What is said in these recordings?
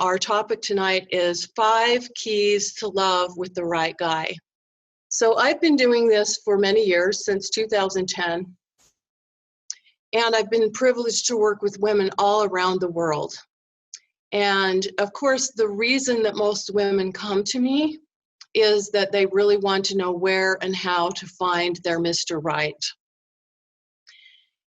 our topic tonight is 5 keys to love with the right guy. So I've been doing this for many years, since 2010, and I've been privileged to work with women all around the world. And of course, the reason that most women come to me is that they really want to know where and how to find their Mr. Right.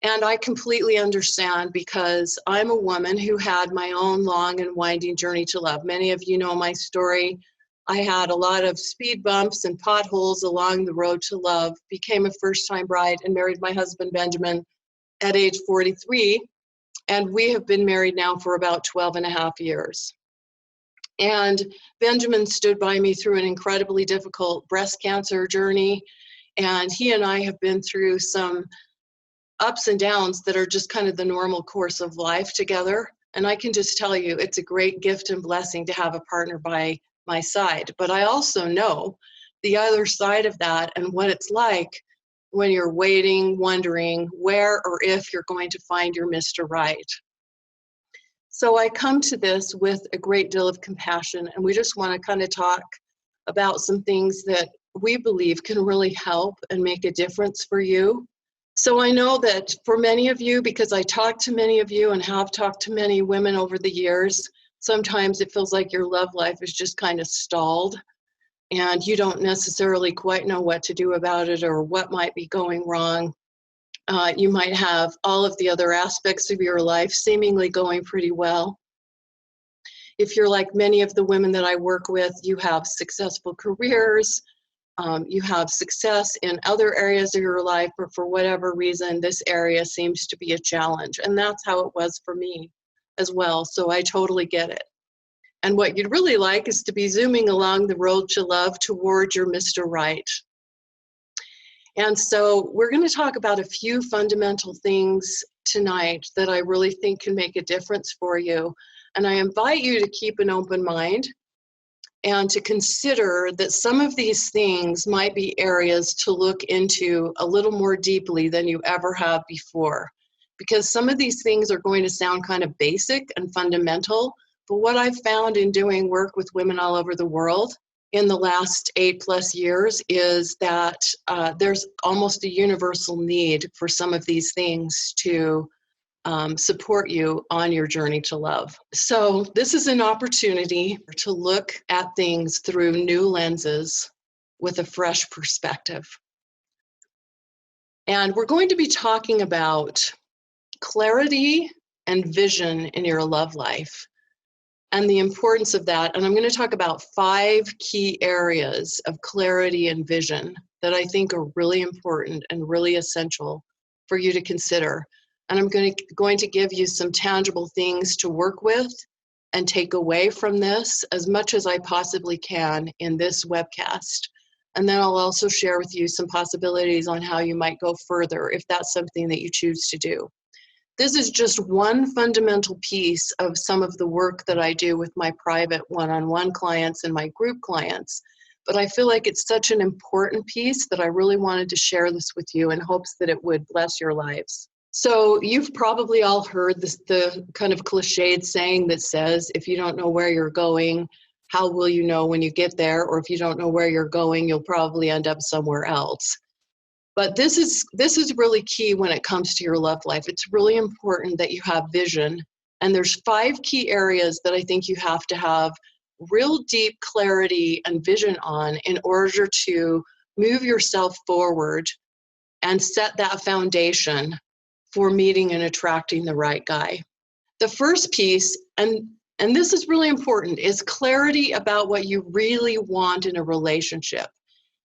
And I completely understand, because I'm a woman who had my own long and winding journey to love. Many of you know my story. I had a lot of speed bumps and potholes along the road to love, became a first-time bride, and married my husband, Benjamin, at age 43. And we have been married now for about 12 and a half years. And Benjamin stood by me through an incredibly difficult breast cancer journey. And he and I have been through some ups and downs that are just kind of the normal course of life together. And I can just tell you, it's a great gift and blessing to have a partner by my side. But I also know the other side of that and what it's like when you're waiting, wondering where or if you're going to find your Mr. Right. So I come to this with a great deal of compassion, and we just want to kind of talk about some things that we believe can really help and make a difference for you. So I know that for many of you, because I talk to many of you and have talked to many women over the years, sometimes it feels like your love life is just kind of stalled and you don't necessarily quite know what to do about it or what might be going wrong. You might have all of the other aspects of your life seemingly going pretty well. If you're like many of the women that I work with, you have successful careers, you have success in other areas of your life, but for whatever reason, this area seems to be a challenge. And that's how it was for me as well. So I totally get it. And what you'd really like is to be zooming along the road to love toward your Mr. Right. And so we're going to talk about a few fundamental things tonight that I really think can make a difference for you. And I invite you to keep an open mind and to consider that some of these things might be areas to look into a little more deeply than you ever have before. Because some of these things are going to sound kind of basic and fundamental, but what I've found in doing work with women all over the world in the last 8+ years is that there's almost a universal need for some of these things to support you on your journey to love. So this is an opportunity to look at things through new lenses with a fresh perspective. And we're going to be talking about clarity and vision in your love life and the importance of that. And I'm going to talk about 5 key areas of clarity and vision that I think are really important and really essential for you to consider. And I'm going to give you some tangible things to work with and take away from this as much as I possibly can in this webcast. And then I'll also share with you some possibilities on how you might go further if that's something that you choose to do. This is just one fundamental piece of some of the work that I do with my private one-on-one clients and my group clients. But I feel like it's such an important piece that I really wanted to share this with you in hopes that it would bless your lives. So you've probably all heard the kind of cliched saying that says, if you don't know where you're going, how will you know when you get there? Or if you don't know where you're going, you'll probably end up somewhere else. But this is really key when it comes to your love life. It's really important that you have vision. And there's 5 key areas that I think you have to have real deep clarity and vision on in order to move yourself forward and set that foundation for meeting and attracting the right guy. The first piece, and this is really important, is clarity about what you really want in a relationship.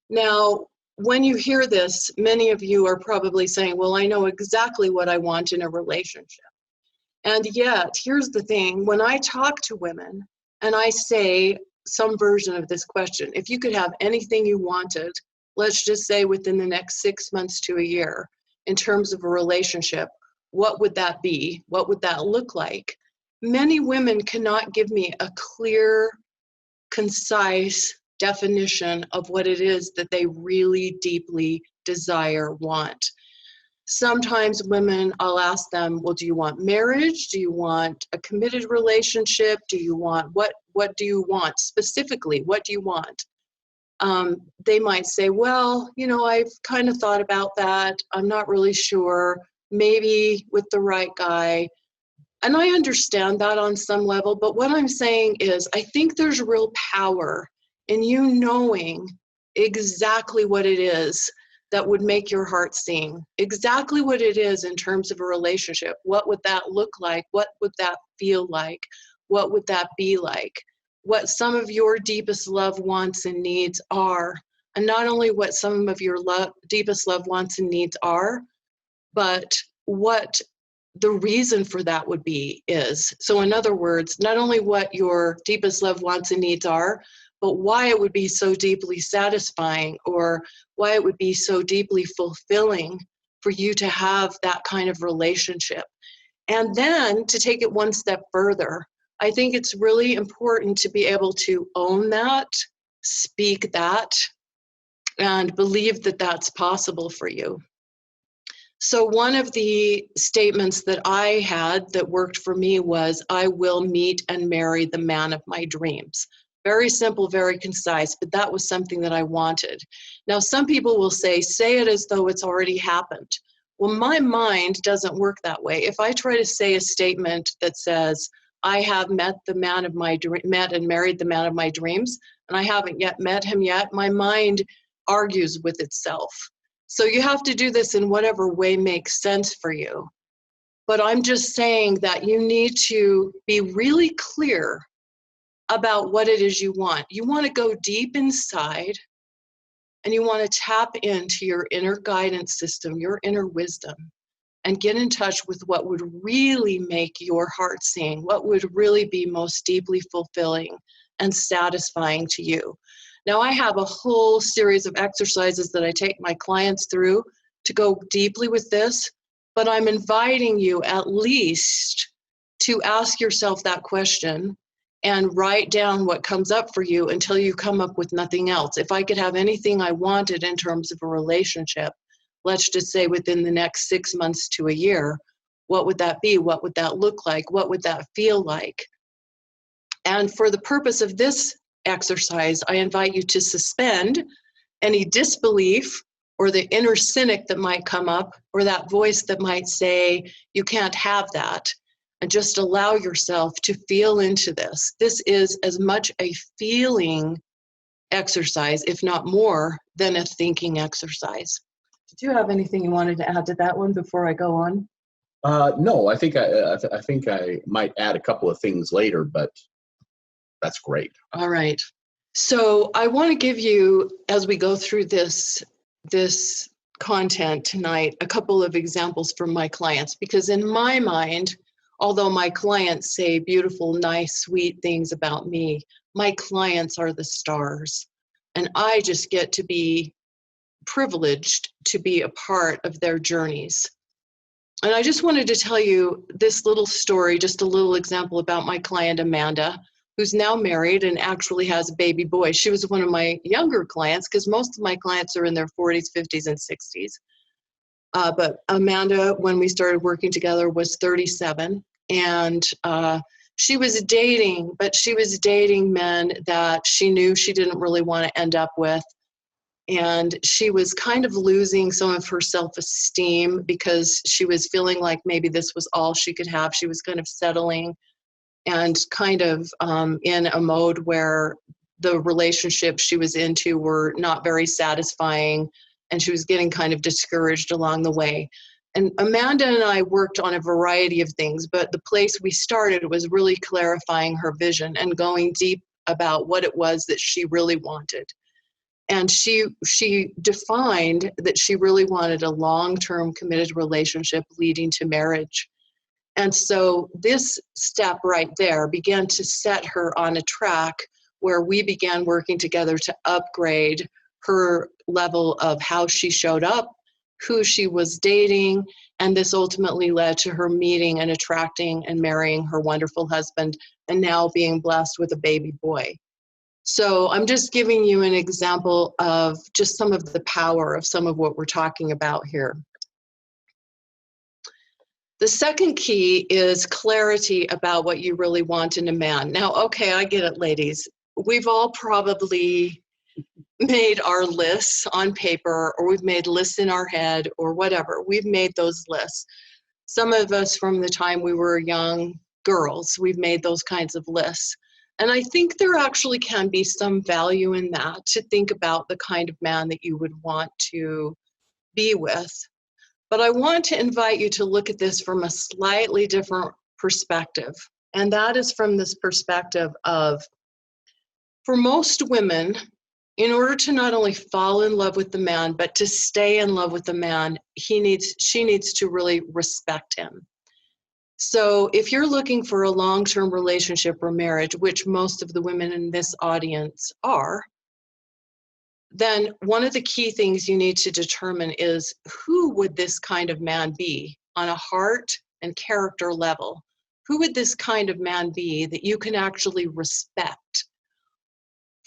Now, when you hear this, many of you are probably saying, well, I know exactly what I want in a relationship. And yet, here's the thing, when I talk to women and I say some version of this question, if you could have anything you wanted, let's just say within the next 6 months to a year, in terms of a relationship, what would that be? What would that look like? Many women cannot give me a clear, concise definition of what it is that they really deeply desire, want. Sometimes women, I'll ask them, well, do you want marriage? Do you want a committed relationship? Do you want, what do you want specifically? What do you want? They might say, well, you know, I've kind of thought about that. I'm not really sure. Maybe with the right guy. And I understand that on some level, but what I'm saying is I think there's real power in you knowing exactly what it is that would make your heart sing, exactly what it is in terms of a relationship. What would that look like? What would that feel like? What would that be like? What some of your deepest love wants and needs are, and not only what some of your deepest love wants and needs are, but what the reason for that would be is. So in other words, not only what your deepest love wants and needs are, but why it would be so deeply satisfying, or why it would be so deeply fulfilling for you to have that kind of relationship. And then to take it one step further, I think it's really important to be able to own that, speak that, and believe that that's possible for you. So one of the statements that I had that worked for me was, I will meet and marry the man of my dreams. Very simple, very concise, but that was something that I wanted. Now, some people will say it as though it's already happened. Well, my mind doesn't work that way. If I try to say a statement that says, I have met and married the man of my dreams, and I haven't yet met him yet, my mind argues with itself. So you have to do this in whatever way makes sense for you. But I'm just saying that you need to be really clear about what it is you want. You want to go deep inside, and you want to tap into your inner guidance system, your inner wisdom, and get in touch with what would really make your heart sing, what would really be most deeply fulfilling and satisfying to you. Now, I have a whole series of exercises that I take my clients through to go deeply with this, but I'm inviting you at least to ask yourself that question and write down what comes up for you until you come up with nothing else. If I could have anything I wanted in terms of a relationship, let's just say within the next 6 months to a year, what would that be? What would that look like? What would that feel like? And for the purpose of this exercise, I invite you to suspend any disbelief or the inner cynic that might come up, or that voice that might say, you can't have that, and just allow yourself to feel into this. This is as much a feeling exercise, if not more, than a thinking exercise. Did you have anything you wanted to add to that one before I go on? No, I think I might add a couple of things later, but that's great. All right. So I want to give you, as we go through this content tonight, a couple of examples from my clients, because in my mind, although my clients say beautiful, nice, sweet things about me, my clients are the stars. And I just get to be privileged to be a part of their journeys. And I just wanted to tell you this little story, just a little example about my client, Amanda, who's now married and actually has a baby boy. She was one of my younger clients, because most of my clients are in their 40s, 50s, and 60s. But Amanda, when we started working together, was 37. And she was dating, but she was dating men that she knew she didn't really want to end up with. And she was kind of losing some of her self-esteem because she was feeling like maybe this was all she could have. She was kind of settling and kind of in a mode where the relationships she was into were not very satisfying, and she was getting kind of discouraged along the way. And Amanda and I worked on a variety of things, but the place we started was really clarifying her vision and going deep about what it was that she really wanted. And she defined that she really wanted a long-term committed relationship leading to marriage. And so this step right there began to set her on a track where we began working together to upgrade her level of how she showed up, who she was dating, and this ultimately led to her meeting and attracting and marrying her wonderful husband, and now being blessed with a baby boy. So I'm just giving you an example of just some of the power of some of what we're talking about here. The second key is clarity about what you really want in a man. Now, okay, I get it, ladies. We've all probably made our lists on paper, or we've made lists in our head, or whatever. We've made those lists. Some of us from the time we were young girls, we've made those kinds of lists. And I think there actually can be some value in that, to think about the kind of man that you would want to be with. But I want to invite you to look at this from a slightly different perspective. And that is from this perspective of, for most women, in order to not only fall in love with the man, but to stay in love with the man, she needs to really respect him. So if you're looking for a long-term relationship or marriage, which most of the women in this audience are, then one of the key things you need to determine is, who would this kind of man be on a heart and character level? Who would this kind of man be that you can actually respect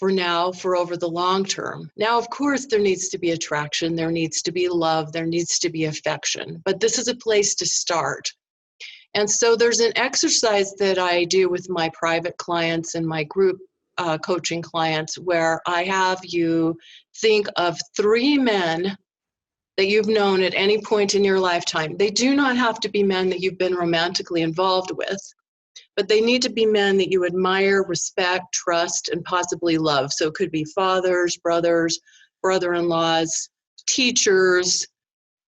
for over the long term? Now, of course, there needs to be attraction, there needs to be love, there needs to be affection, but this is a place to start. And so there's an exercise that I do with my private clients and my group coaching clients, where I have you think of 3 men that you've known at any point in your lifetime. They do not have to be men that you've been romantically involved with, but they need to be men that you admire, respect, trust, and possibly love. So it could be fathers, brothers, brother-in-laws, teachers,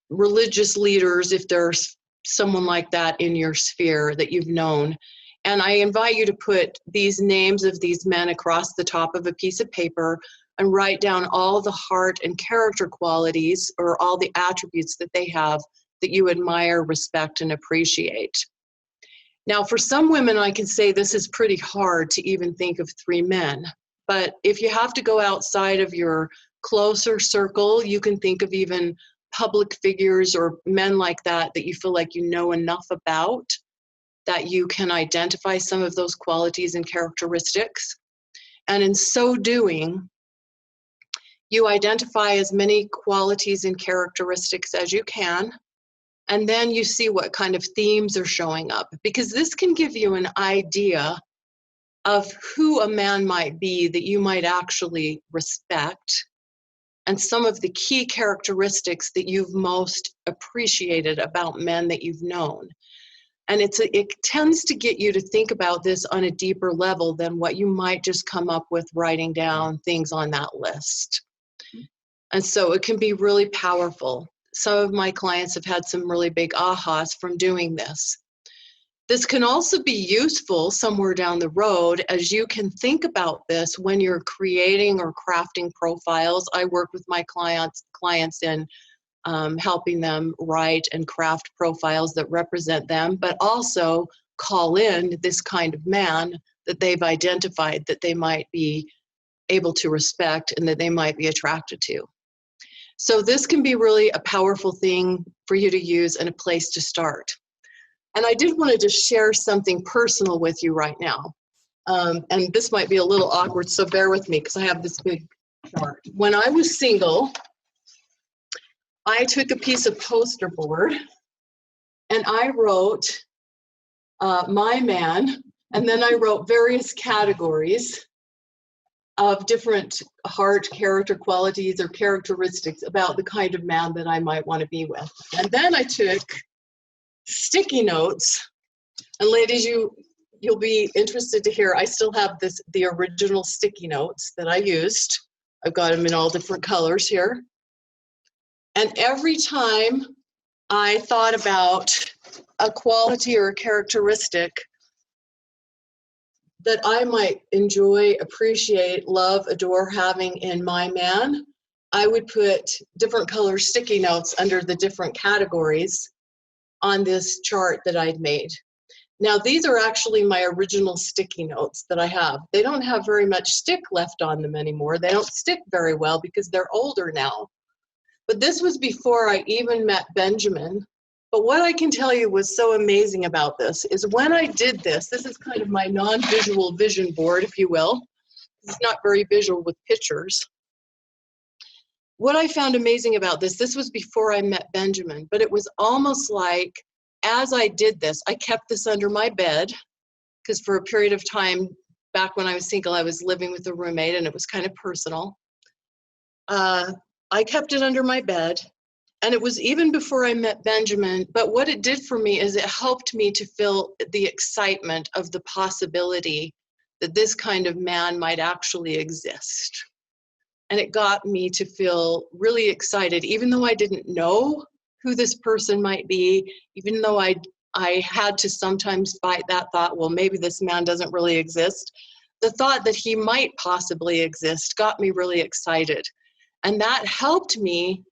religious leaders, if there's someone like that in your sphere that you've known. And I invite you to put these names of these men across the top of a piece of paper and write down all the heart and character qualities, or all the attributes that they have that you admire, respect, and appreciate. Now, for some women, I can say this is pretty hard to even think of 3 men. But if you have to go outside of your closer circle, you can think of even public figures or men like that you feel like you know enough about, that you can identify some of those qualities and characteristics. And in so doing, you identify as many qualities and characteristics as you can, and then you see what kind of themes are showing up, because this can give you an idea of who a man might be that you might actually respect, and some of the key characteristics that you've most appreciated about men that you've known. And it tends to get you to think about this on a deeper level than what you might just come up with writing down things on that list. And so it can be really powerful. Some of my clients have had some really big ahas from doing this. This can also be useful somewhere down the road, as you can think about this when you're creating or crafting profiles. I work with my clients in helping them write and craft profiles that represent them, but also call in this kind of man that they've identified that they might be able to respect and that they might be attracted to. So this can be really a powerful thing for you to use and a place to start. And I did want to just share something personal with you right now. And this might be a little awkward, so bear with me because I have this big chart. When I was single, I took a piece of poster board and I wrote my man, and then I wrote various categories of different heart character qualities or characteristics about the kind of man that I might want to be with. And then I took sticky notes, and ladies, you'll be interested to hear, I still have the original sticky notes that I used. I've got them in all different colors here. And every time I thought about a quality or a characteristic that I might enjoy, appreciate, love, adore having in my man, I would put different color sticky notes under the different categories on this chart that I'd made. Now, these are actually my original sticky notes that I have. They don't have very much stick left on them anymore. They don't stick very well because they're older now. But this was before I even met Benjamin. But what I can tell you was so amazing about this is when I did this is kind of my non-visual vision board, if you will. It's not very visual with pictures. What I found amazing about this was before I met Benjamin, but it was almost like as I did this, I kept this under my bed, because for a period of time back when I was single, I was living with a roommate and it was kind of personal. I kept it under my bed, and it was even before I met Benjamin. But what it did for me is it helped me to feel the excitement of the possibility that this kind of man might actually exist. And it got me to feel really excited, even though I didn't know who this person might be, even though I had to sometimes fight that thought, well, maybe this man doesn't really exist. The thought that he might possibly exist got me really excited. And that helped me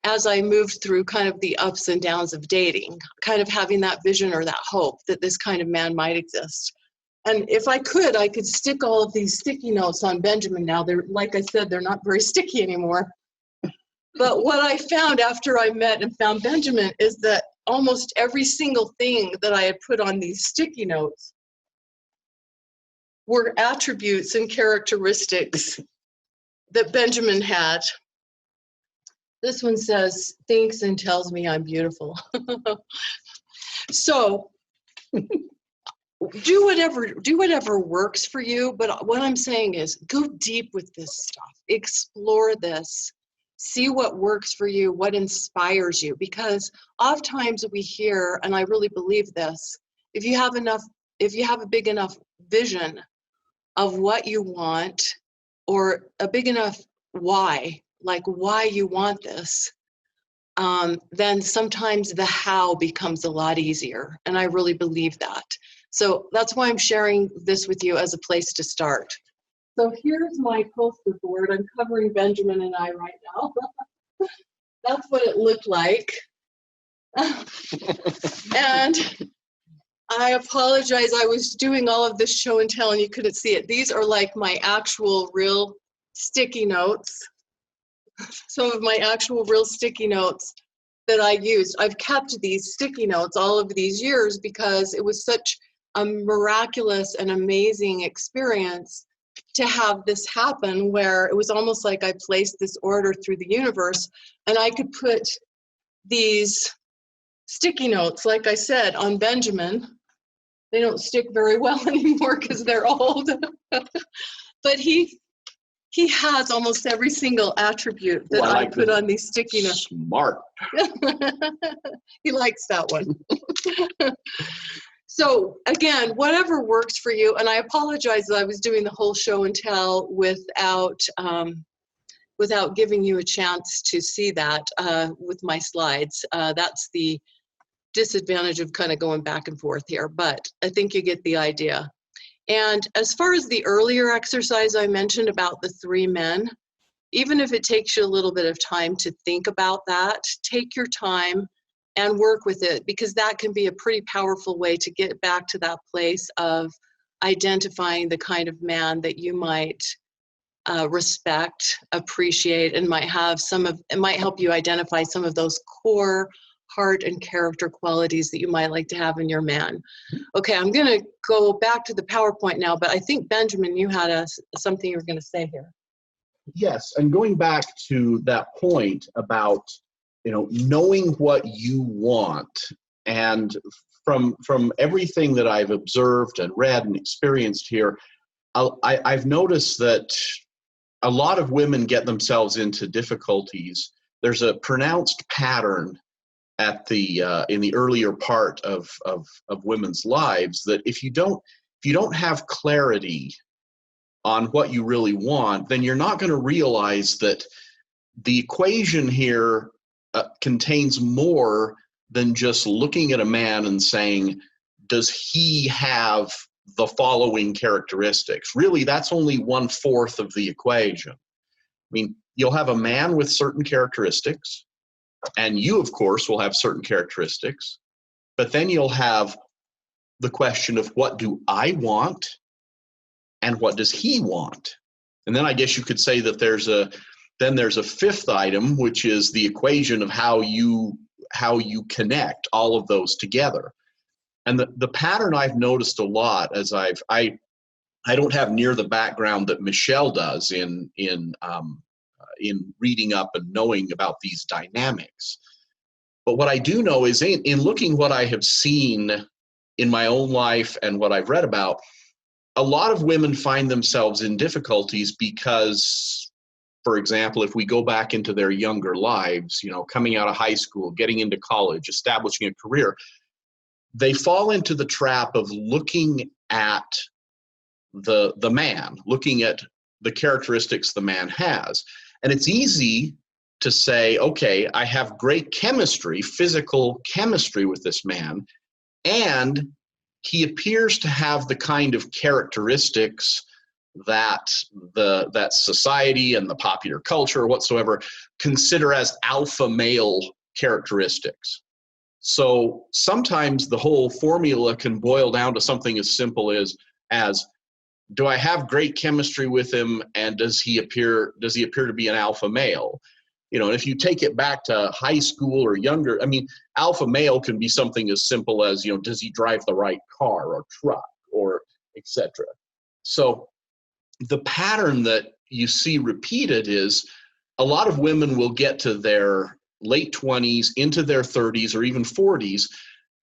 as I moved through kind of the ups and downs of dating, kind of having that vision or that hope that this kind of man might exist. And if I could stick all of these sticky notes on Benjamin now. They're, like I said, they're not very sticky anymore. But what I found after I met and found Benjamin is that almost every single thing that I had put on these sticky notes were attributes and characteristics that Benjamin had. This one says, thinks and tells me I'm beautiful. So do whatever works for you. But what I'm saying is go deep with this stuff. Explore this. See what works for you, what inspires you. Because oftentimes we hear, and I really believe this, if you have a big enough vision of what you want, or a big enough why, like why you want this, then sometimes the how becomes a lot easier. And I really believe that. So that's why I'm sharing this with you as a place to start. So here's my poster board. I'm covering Benjamin and I right now. That's what it looked like. And I apologize. I was doing all of this show and tell and you couldn't see it. These are like my actual real sticky notes. Some of my actual real sticky notes that I used. I've kept these sticky notes all of these years because it was such a miraculous and amazing experience to have this happen, where it was almost like I placed this order through the universe and I could put these sticky notes, like I said, on Benjamin. They don't stick very well anymore because they're old. But he has almost every single attribute that I put on these sticky notes. Smart. He likes that one. So again, whatever works for you. And I apologize that I was doing the whole show and tell without giving you a chance to see that with my slides. That's the disadvantage of kind of going back and forth here, but I think you get the idea. And as far as the earlier exercise I mentioned about the 3 men, even if it takes you a little bit of time to think about that, take your time and work with it, because that can be a pretty powerful way to get back to that place of identifying the kind of man that you might respect, appreciate, and might have it might help you identify some of those core heart and character qualities that you might like to have in your man. Okay, I'm going to go back to the PowerPoint now, but I think, Benjamin, you had something you were going to say here. Yes, and going back to that point about, knowing what you want, and from everything that I've observed and read and experienced here, I've noticed that a lot of women get themselves into difficulties. There's a pronounced pattern at in the earlier part of women's lives, that if you don't have clarity on what you really want, then you're not going to realize that the equation here contains more than just looking at a man and saying, does he have the following characteristics? Really, that's only 1/4 of the equation. I mean, you'll have a man with certain characteristics, and you, of course, will have certain characteristics, but then you'll have the question of, what do I want and what does he want? And then I guess you could say that there's a 5th item, which is the equation of how you connect all of those together. And the pattern I've noticed a lot, as I don't have near the background that Michelle does in reading up and knowing about these dynamics. But what I do know is in looking what I have seen in my own life and what I've read about, a lot of women find themselves in difficulties because, for example, if we go back into their younger lives, coming out of high school, getting into college, establishing a career, they fall into the trap of looking at the man, looking at the characteristics the man has. And it's easy to say, okay, I have great chemistry, physical chemistry with this man, and he appears to have the kind of characteristics that that society and the popular culture or whatsoever consider as alpha male characteristics. So sometimes the whole formula can boil down to something as simple as do I have great chemistry with him, and does he appear to be an alpha male? And if you take it back to high school or younger, I mean, alpha male can be something as simple as, does he drive the right car or truck or etc. So the pattern that you see repeated is a lot of women will get to their late 20s, into their 30s or even 40s,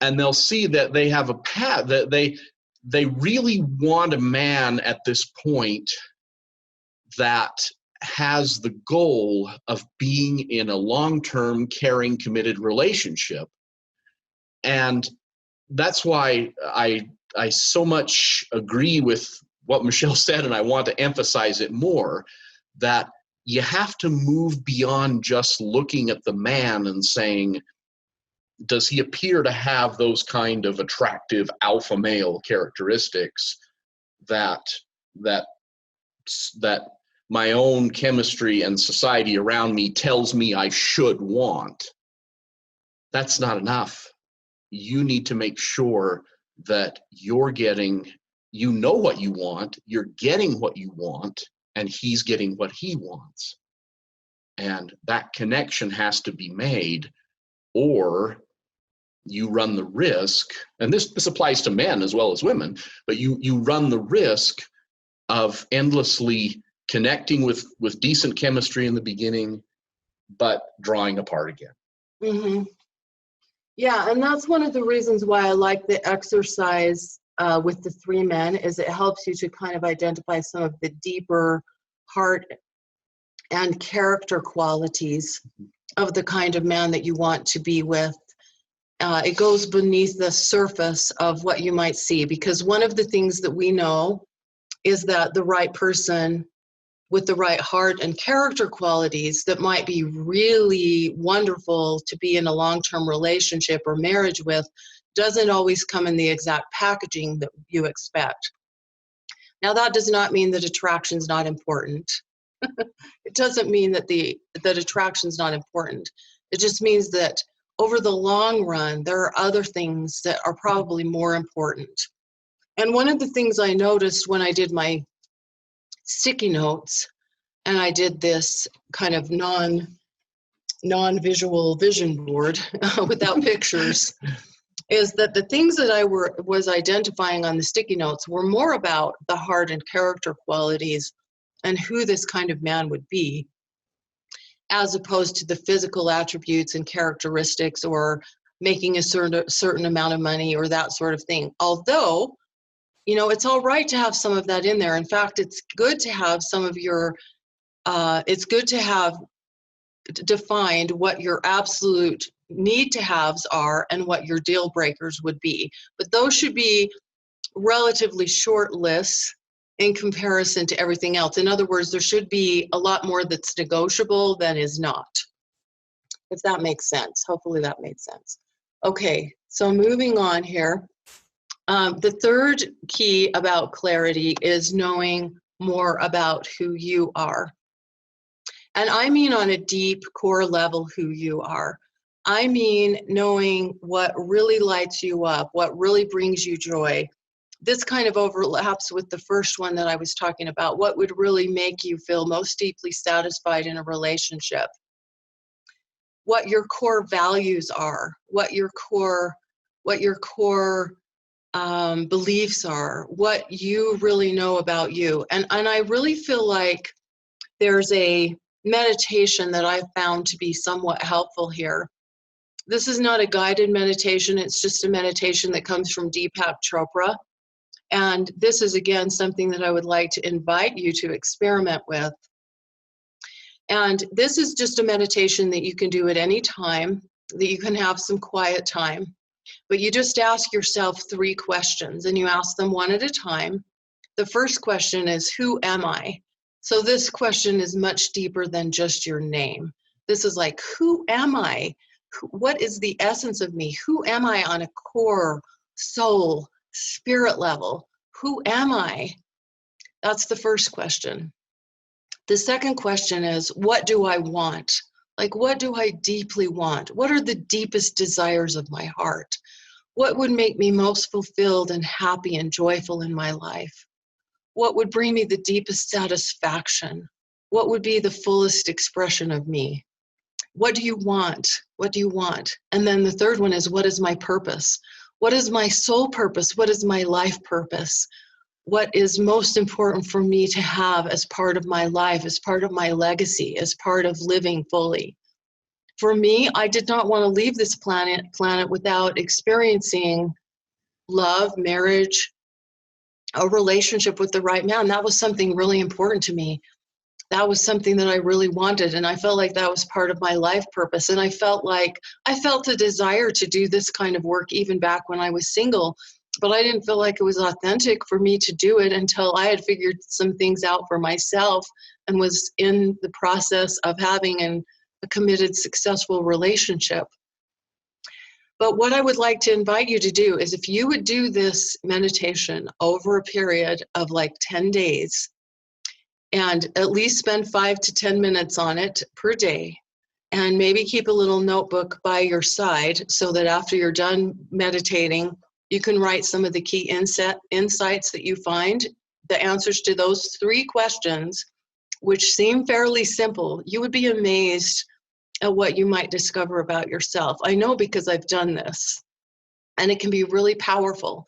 and they'll see that they have a path that they really want a man at this point that has the goal of being in a long-term, caring, committed relationship. And that's why I so much agree with what Michelle said, and I want to emphasize it more, that you have to move beyond just looking at the man and saying, does he appear to have those kind of attractive alpha male characteristics that my own chemistry and society around me tells me I should want? That's not enough. You need to make sure that you're getting, what you want, you're getting what you want, and he's getting what he wants. And that connection has to be made, or you run the risk, and this applies to men as well as women, but you run the risk of endlessly connecting with decent chemistry in the beginning, but drawing apart again. Mm-hmm. Yeah, and that's one of the reasons why I like the exercise with the 3 men, is it helps you to kind of identify some of the deeper heart and character qualities of the kind of man that you want to be with. It goes beneath the surface of what you might see, because one of the things that we know is that the right person with the right heart and character qualities that might be really wonderful to be in a long-term relationship or marriage with doesn't always come in the exact packaging that you expect. Now, that does not mean that attraction is not important. It doesn't mean that that attraction is not important. It just means that over the long run, there are other things that are probably more important. And one of the things I noticed when I did my sticky notes, and I did this kind of non-visual vision board without pictures, is that the things that I was identifying on the sticky notes were more about the heart and character qualities and who this kind of man would be, as opposed to the physical attributes and characteristics or making a certain amount of money or that sort of thing. Although, it's all right to have some of that in there. In fact, it's good to have some of your, it's good to have defined what your absolute need to haves are and what your deal breakers would be. But those should be relatively short lists in comparison to everything else. In other words, there should be a lot more that's negotiable than is not, if that makes sense. Hopefully that made sense. Okay, so moving on here. The third key about clarity is knowing more about who you are. And I mean on a deep core level who you are. I mean knowing what really lights you up, what really brings you joy. This kind of overlaps with the first one that I was talking about. What would really make you feel most deeply satisfied in a relationship? What your core values are, what your core beliefs are, what you really know about you. And I really feel like there's a meditation that I've found to be somewhat helpful here This is not a guided meditation. It's just a meditation that comes from Deepak Chopra. And this is, again, something that I would like to invite you to experiment with. And this is just a meditation that you can do at any time, that you can have some quiet time. But you just ask yourself 3 questions, and you ask them one at a time. The first question is, who am I? So this question is much deeper than just your name. This is like, who am I? What is the essence of me? Who am I on a core, soul, spirit level? Who am I? That's the first question. The second question is, what do I want? Like, what do I deeply want? What are the deepest desires of my heart? What would make me most fulfilled and happy and joyful in my life? What would bring me the deepest satisfaction? What would be the fullest expression of me? What do you want? What do you want? And then the third one is, what is my purpose? What is my soul purpose? What is my life purpose? What is most important for me to have as part of my life, as part of my legacy, as part of living fully? For me, I did not want to leave this planet without experiencing love, marriage, a relationship with the right man. That was something really important to me. That was something that I really wanted, and I felt like that was part of my life purpose. And I felt a desire to do this kind of work even back when I was single, but I didn't feel like it was authentic for me to do it until I had figured some things out for myself and was in the process of having a committed, successful relationship. But what I would like to invite you to do is, if you would do this meditation over a period of like 10 days, and at least spend 5 to 10 minutes on it per day, and maybe keep a little notebook by your side so that after you're done meditating, you can write some of the key insights that you find, the answers to those 3 questions, which seem fairly simple. You would be amazed at what you might discover about yourself. I know, because I've done this, and it can be really powerful.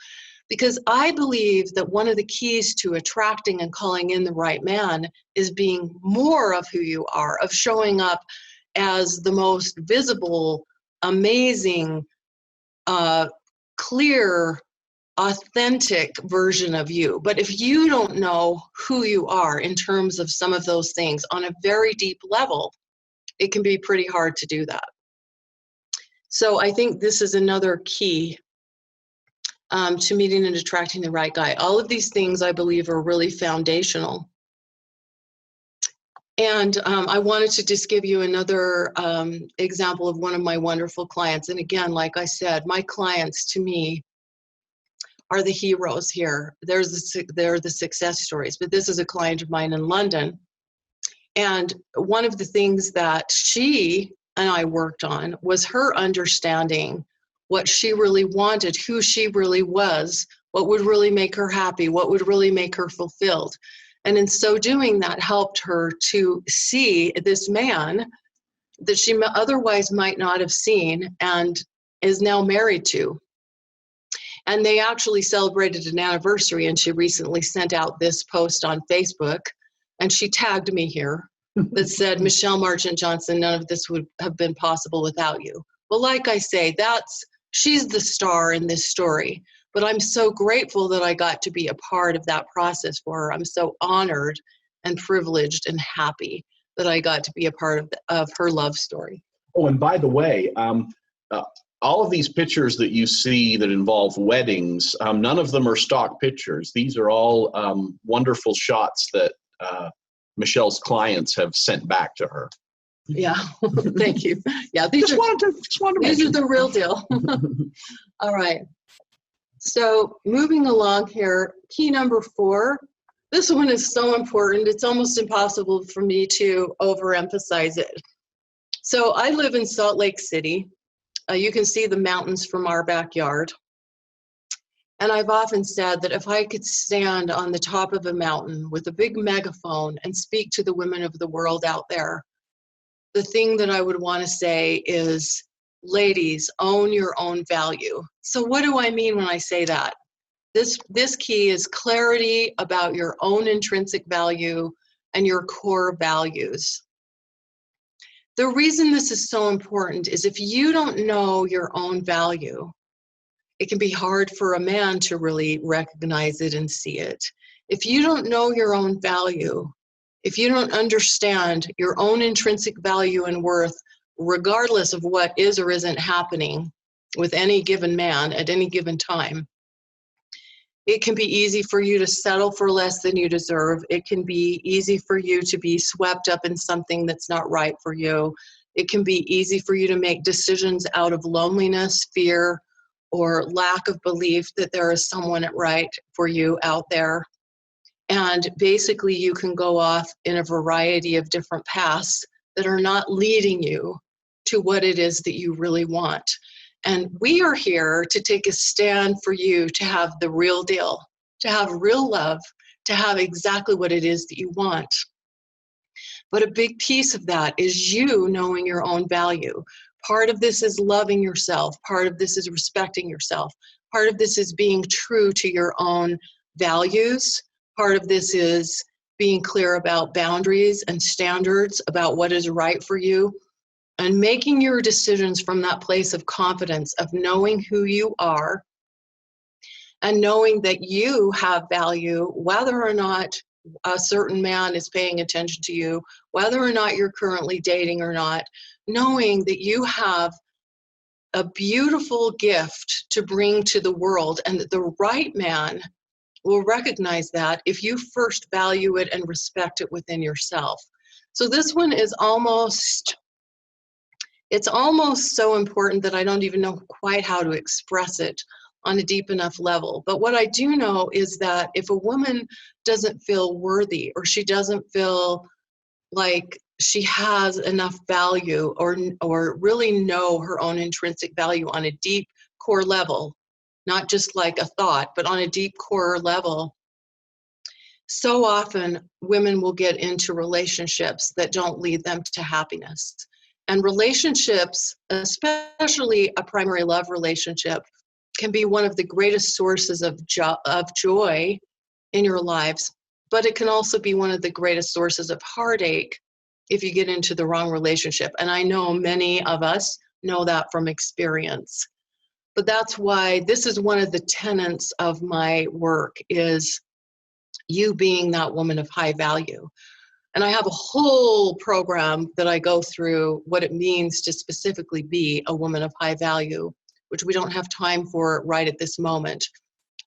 Because I believe that one of the keys to attracting and calling in the right man is being more of who you are, of showing up as the most visible, amazing, clear, authentic version of you. But if you don't know who you are in terms of some of those things on a very deep level, it can be pretty hard to do that. So I think this is another key to meeting and attracting the right guy. All of these things, I believe, are really foundational. And I wanted to just give you another example of one of my wonderful clients. And again, like I said, my clients, to me, are the heroes here. They're the success stories. But this is a client of mine in London. And one of the things that she and I worked on was her understanding what she really wanted, who she really was, what would really make her happy, what would really make her fulfilled. And in so doing, that helped her to see this man that she otherwise might not have seen and is now married to. And they actually celebrated an anniversary, and she recently sent out this post on Facebook, and she tagged me here that said, Michelle Marchant Johnson, none of this would have been possible without you. Well, like I say, she's the star in this story, but I'm so grateful that I got to be a part of that process for her. I'm so honored and privileged and happy that I got to be a part of her love story. Oh, and by the way, all of these pictures that you see that involve weddings, none of them are stock pictures. These are all wonderful shots that Michelle's clients have sent back to her. Yeah, thank you. Yeah, these are the real deal. All right. So moving along here, key number 4. This one is so important. It's almost impossible for me to overemphasize it. So I live in Salt Lake City. You can see the mountains from our backyard. And I've often said that if I could stand on the top of a mountain with a big megaphone and speak to the women of the world out there, the thing that I would want to say is, ladies, own your own value. So what do I mean when I say that? This key is clarity about your own intrinsic value and your core values. The reason this is so important is if you don't know your own value, it can be hard for a man to really recognize it and see it. If you don't know your own value, if you don't understand your own intrinsic value and worth, regardless of what is or isn't happening with any given man at any given time, it can be easy for you to settle for less than you deserve. It can be easy for you to be swept up in something that's not right for you. It can be easy for you to make decisions out of loneliness, fear, or lack of belief that there is someone right for you out there. And basically, you can go off in a variety of different paths that are not leading you to what it is that you really want. And we are here to take a stand for you to have the real deal, to have real love, to have exactly what it is that you want. But a big piece of that is you knowing your own value. Part of this is loving yourself. Part of this is respecting yourself. Part of this is being true to your own values. Part of this is being clear about boundaries and standards about what is right for you, and making your decisions from that place of confidence, of knowing who you are and knowing that you have value, whether or not a certain man is paying attention to you, whether or not you're currently dating or not, knowing that you have a beautiful gift to bring to the world, and that the right man will recognize that if you first value it and respect it within yourself. So this one is it's almost so important that I don't even know quite how to express it on a deep enough level. But what I do know is that if a woman doesn't feel worthy, or she doesn't feel like she has enough value, or really know her own intrinsic value on a deep core level, not just like a thought, but on a deep core level, so often women will get into relationships that don't lead them to happiness. And relationships, especially a primary love relationship, can be one of the greatest sources of joy in your lives, but it can also be one of the greatest sources of heartache if you get into the wrong relationship. And I know many of us know that from experience. But that's why this is one of the tenets of my work, is you being that woman of high value. And I have a whole program that I go through what it means to specifically be a woman of high value, which we don't have time for right at this moment.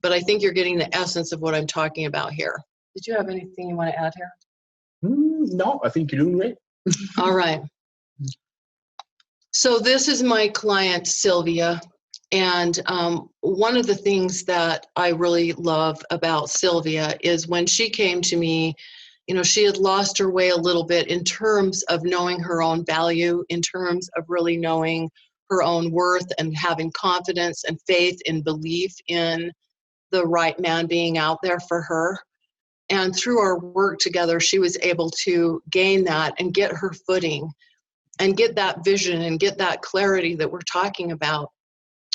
But I think you're getting the essence of what I'm talking about here. Did you have anything you want to add here? No, I think you're doing great. All right. So this is my client, Sylvia. And one of the things that I really love about Sylvia is when she came to me, she had lost her way a little bit in terms of knowing her own value, in terms of really knowing her own worth and having confidence and faith and belief in the right man being out there for her. And through our work together, she was able to gain that and get her footing and get that vision and get that clarity that we're talking about,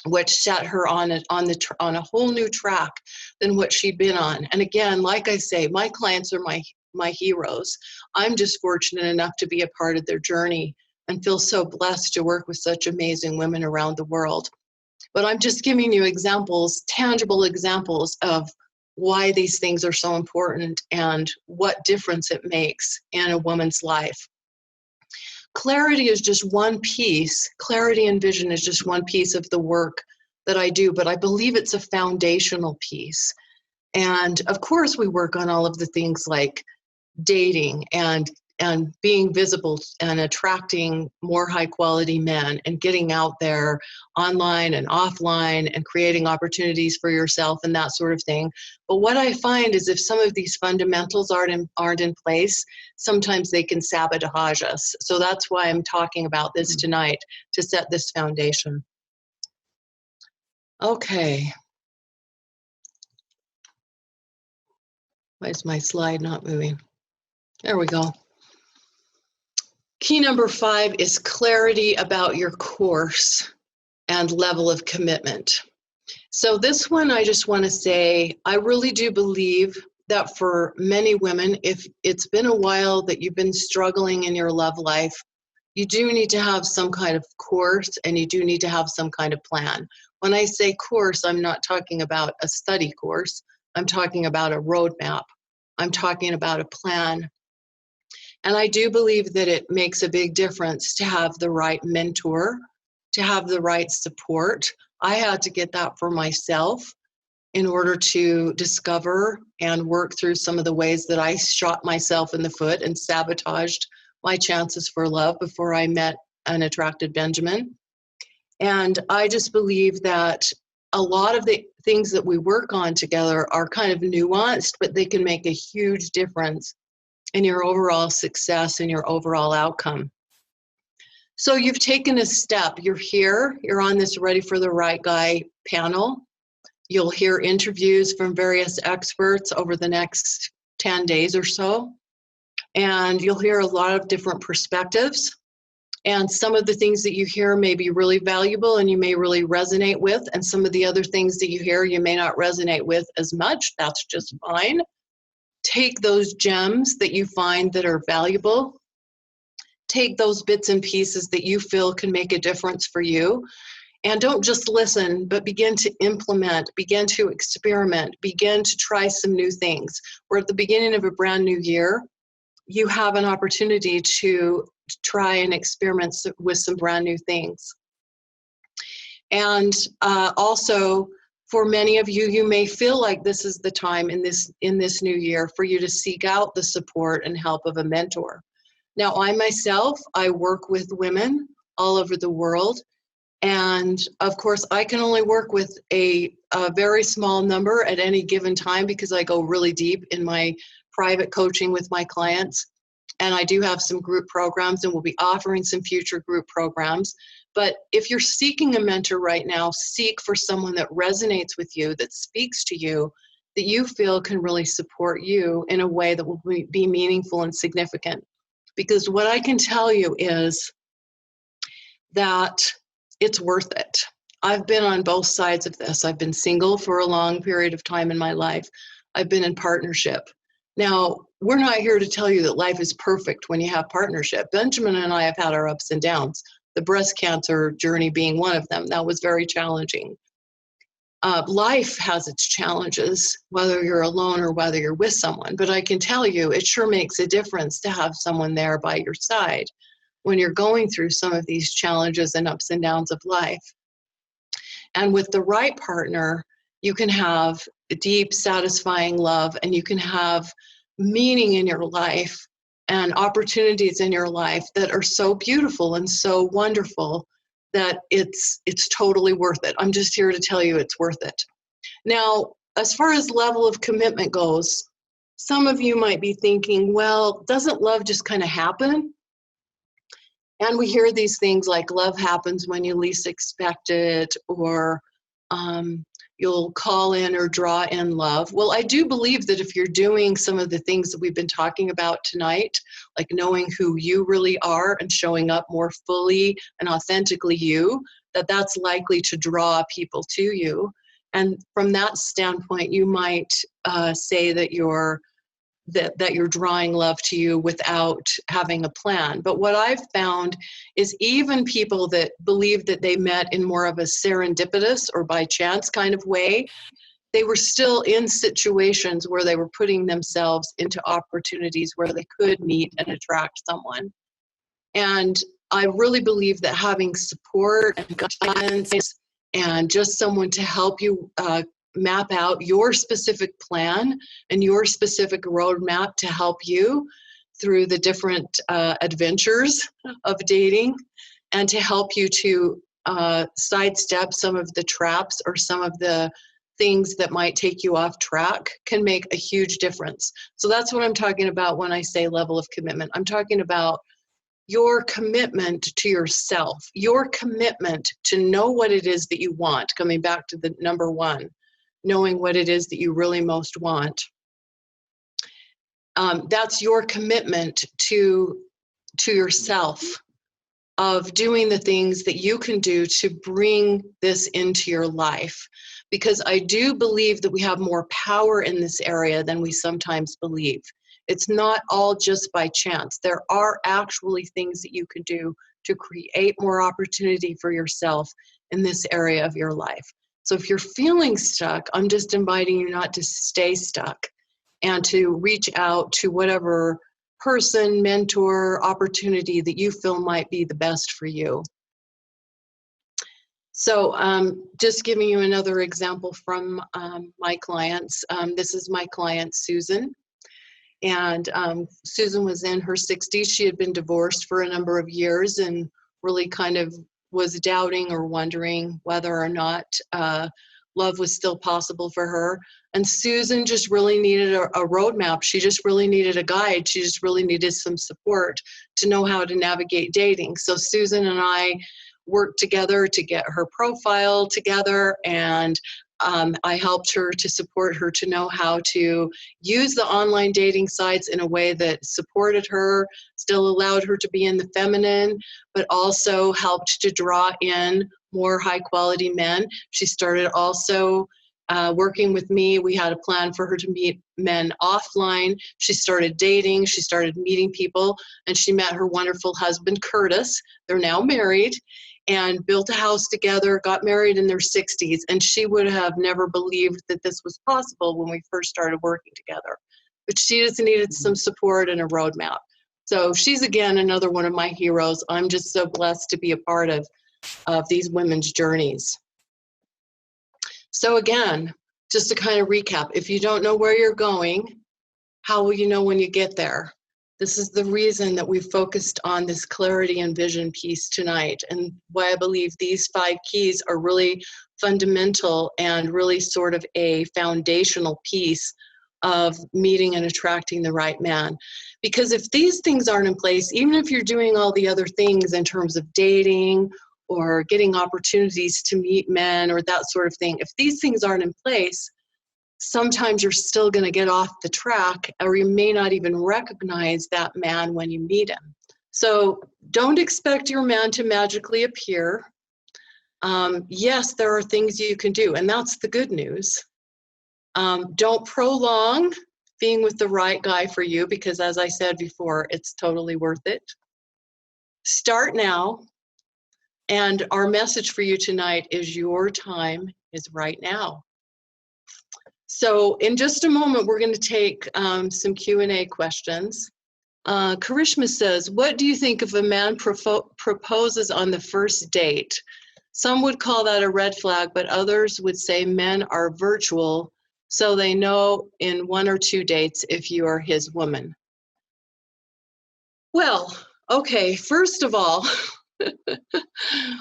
which set her on a whole new track than what she'd been on. And again, like I say, my clients are my heroes. I'm just fortunate enough to be a part of their journey and feel so blessed to work with such amazing women around the world. But I'm just giving you examples, tangible examples of why these things are so important and what difference it makes in a woman's life. Clarity is just one piece. Clarity and vision is just one piece of the work that I do, but I believe it's a foundational piece. And of course, we work on all of the things like dating and being visible and attracting more high quality men and getting out there online and offline and creating opportunities for yourself and that sort of thing. But what I find is if some of these fundamentals aren't in place, sometimes they can sabotage us. So that's why I'm talking about this tonight, to set this foundation. Okay. Why is my slide not moving? There we go. Key number 5 is clarity about your course and level of commitment. So this one, I just want to say, I really do believe that for many women, if it's been a while that you've been struggling in your love life, you do need to have some kind of course, and you do need to have some kind of plan. When I say course, I'm not talking about a study course. I'm talking about a roadmap. I'm talking about a plan. And I do believe that it makes a big difference to have the right mentor, to have the right support. I had to get that for myself in order to discover and work through some of the ways that I shot myself in the foot and sabotaged my chances for love before I met and attracted Benjamin. And I just believe that a lot of the things that we work on together are kind of nuanced, but they can make a huge difference in your overall success and your overall outcome. So you've taken a step. You're here. You're on this Ready for the Right Guy panel. You'll hear interviews from various experts over the next 10 days or so. And you'll hear a lot of different perspectives. And some of the things that you hear may be really valuable and you may really resonate with. And some of the other things that you hear you may not resonate with as much. That's just fine. Take those gems that you find that are valuable. Take those bits and pieces that you feel can make a difference for you. And don't just listen, but begin to implement, begin to experiment, begin to try some new things. We're at the beginning of a brand new year. You have an opportunity to try and experiment with some brand new things. And also, for many of you, you may feel like this is the time in this new year for you to seek out the support and help of a mentor. Now, I work with women all over the world. And of course, I can only work with a very small number at any given time because I go really deep in my private coaching with my clients. And I do have some group programs, and we'll be offering some future group programs. But if you're seeking a mentor right now, seek for someone that resonates with you, that speaks to you, that you feel can really support you in a way that will be meaningful and significant. Because what I can tell you is that it's worth it. I've been on both sides of this. I've been single for a long period of time in my life. I've been in partnership. Now, we're not here to tell you that life is perfect when you have partnership. Benjamin and I have had our ups and downs, the breast cancer journey being one of them. That was very challenging. Life has its challenges, whether you're alone or whether you're with someone. But I can tell you, it sure makes a difference to have someone there by your side when you're going through some of these challenges and ups and downs of life. And with the right partner, you can have deep, satisfying love, and you can have meaning in your life and opportunities in your life that are so beautiful and so wonderful that it's totally worth it. I'm just here to tell you it's worth it. Now, as far as level of commitment goes, some of you might be thinking, well, doesn't love just kind of happen? And we hear these things like love happens when you least expect it, or you'll call in or draw in love. Well, I do believe that if you're doing some of the things that we've been talking about tonight, like knowing who you really are and showing up more fully and authentically you, that's likely to draw people to you. And from that standpoint, you might say that you're drawing love to you without having a plan. But what I've found is even people that believe that they met in more of a serendipitous or by chance kind of way, they were still in situations where they were putting themselves into opportunities where they could meet and attract someone. And I really believe that having support and guidance and just someone to help you map out your specific plan and your specific roadmap to help you through the different adventures of dating, and to help you to sidestep some of the traps or some of the things that might take you off track, can make a huge difference. So that's what I'm talking about when I say level of commitment. I'm talking about your commitment to yourself, your commitment to know what it is that you want, coming back to the number one, knowing what it is that you really most want. That's your commitment to yourself, of doing the things that you can do to bring this into your life. Because I do believe that we have more power in this area than we sometimes believe. It's not all just by chance. There are actually things that you can do to create more opportunity for yourself in this area of your life. So if you're feeling stuck, I'm just inviting you not to stay stuck and to reach out to whatever person, mentor, opportunity that you feel might be the best for you. So just giving you another example from my clients. This is my client, Susan. And Susan was in her 60s. She had been divorced for a number of years and really kind of was doubting or wondering whether or not love was still possible for her. And Susan just really needed a roadmap. She just really needed a guide. She just really needed some support to know how to navigate dating. So Susan and I worked together to get her profile together, and I helped her to support her to know how to use the online dating sites in a way that supported her, still allowed her to be in the feminine, but also helped to draw in more high quality men. She started also working with me. We had a plan for her to meet men offline. She started dating, she started meeting people, and she met her wonderful husband, Curtis. They're now married and built a house together, got married in their 60s, and she would have never believed that this was possible when we first started working together. But she just needed some support and a roadmap. So she's, again, another one of my heroes. I'm just so blessed to be a part of these women's journeys. So again, just to kind of recap, if you don't know where you're going, how will you know when you get there? This is the reason that we focused on this clarity and vision piece tonight, and why I believe these 5 keys are really fundamental and really sort of a foundational piece of meeting and attracting the right man. Because if these things aren't in place, even if you're doing all the other things in terms of dating or getting opportunities to meet men or that sort of thing, if these things aren't in place, sometimes you're still going to get off the track, or you may not even recognize that man when you meet him. So don't expect your man to magically appear. Yes, there are things you can do, and that's the good news. Don't prolong being with the right guy for you, because as I said before, it's totally worth it. Start now. And our message for you tonight is your time is right now. So in just a moment, we're going to take some Q&A questions. Karishma says, what do you think if a man proposes on the first date? Some would call that a red flag, but others would say men are virtual, so they know in 1 or 2 dates if you are his woman. Well, okay, first of all,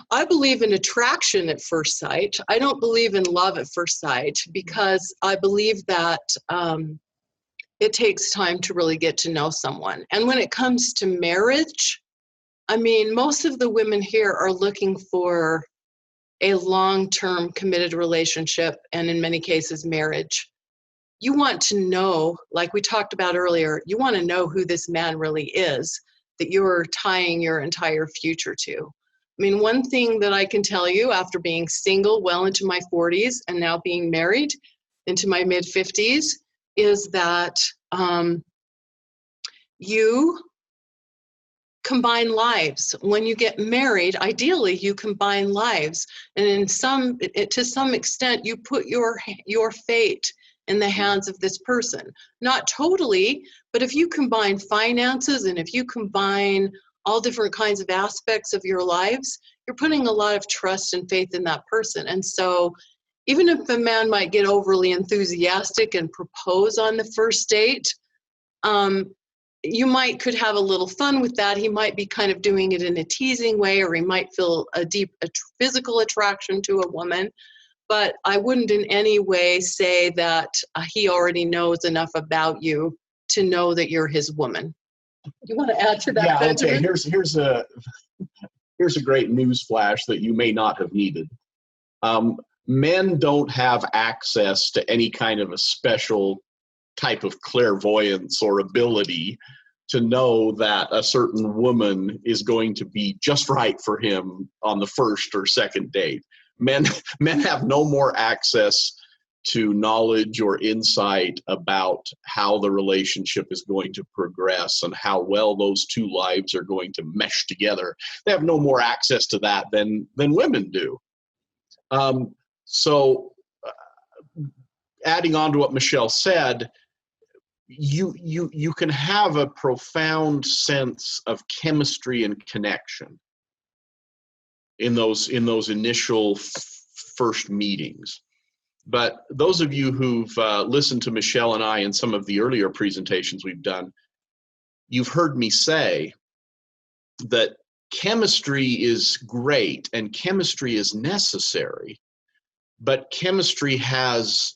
I believe in attraction at first sight. I don't believe in love at first sight, because I believe that it takes time to really get to know someone. And when it comes to marriage, I mean, most of the women here are looking for a long-term committed relationship, and in many cases, marriage. You want to know, like we talked about earlier, you want to know who this man really is that you're tying your entire future to. I mean, one thing that I can tell you after being single well into my 40s and now being married into my mid-50s is that you combine lives. When you get married, ideally you combine lives, and to some extent you put your fate in the hands of this person. Not totally, but if you combine finances and if you combine all different kinds of aspects of your lives, you're putting a lot of trust and faith in that person. And so even if a man might get overly enthusiastic and propose on the first date, you could have a little fun with that. He might be kind of doing it in a teasing way, or he might feel a deep physical attraction to a woman. But I wouldn't in any way say that he already knows enough about you to know that you're his woman. You want to add to that? Yeah, Benjamin? okay. Here's a great news flash that you may not have needed. Men don't have access to any kind of a special type of clairvoyance or ability to know that a certain woman is going to be just right for him on the first or second date. Men have no more access to knowledge or insight about how the relationship is going to progress and how well those two lives are going to mesh together. They have no more access to that than women do. So adding on to what Michelle said, you can have a profound sense of chemistry and connection in those initial first meetings. But those of you who've listened to Michelle and I in some of the earlier presentations we've done, you've heard me say that chemistry is great and chemistry is necessary, but chemistry has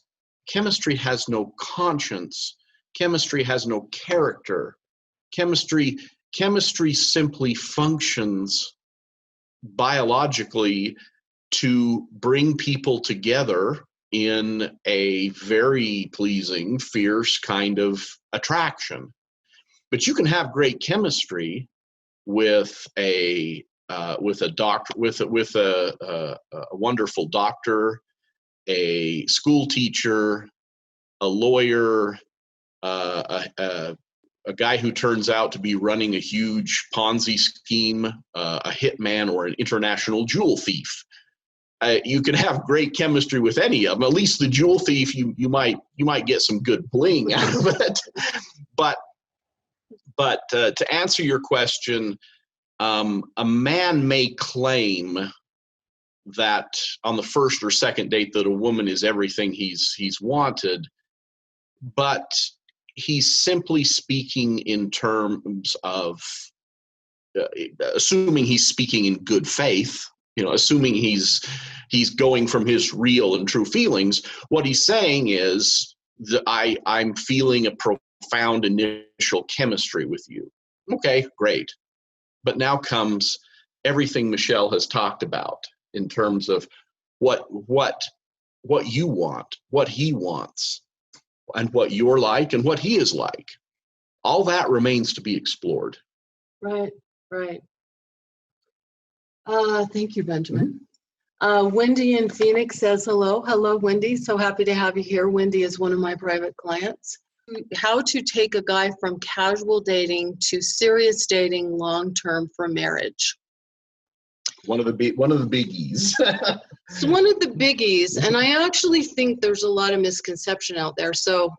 no conscience. Chemistry has no character. Chemistry simply functions biologically to bring people together in a very pleasing, fierce kind of attraction. But you can have great chemistry with a wonderful doctor, a school teacher, a lawyer, a guy who turns out to be running a huge Ponzi scheme, a hitman, or an international jewel thief. You can have great chemistry with any of them. At least the jewel thief, you might get some good bling out of it. But to answer your question, a man may claim that on the first or second date that a woman is everything he's wanted, but he's simply speaking in terms of assuming he's speaking in good faith. Assuming he's going from his real and true feelings. What he's saying is that I'm feeling a profound initial chemistry with you. Okay, great. But now comes everything Michelle has talked about in terms of what you want, what he wants, and what you're like and what he is like. All that remains to be explored. Right. Thank you, Benjamin. Wendy in Phoenix says hello. Hello, Wendy. So happy to have you here. Wendy is one of my private clients. How to take a guy from casual dating to serious dating long-term for marriage. One of the biggies. It's one of the biggies, and I actually think there's a lot of misconception out there. So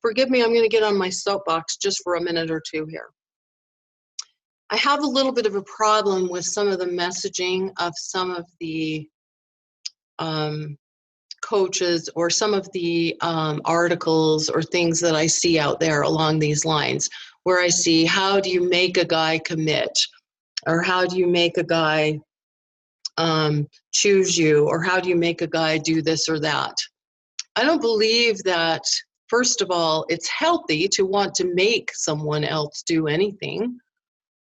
forgive me, I'm going to get on my soapbox just for a minute or two here. I have a little bit of a problem with some of the messaging of some of the coaches or some of the articles or things that I see out there along these lines, where I see, how do you make a guy commit? Or how do you make a guy choose you? Or how do you make a guy do this or that? I don't believe that, first of all, it's healthy to want to make someone else do anything.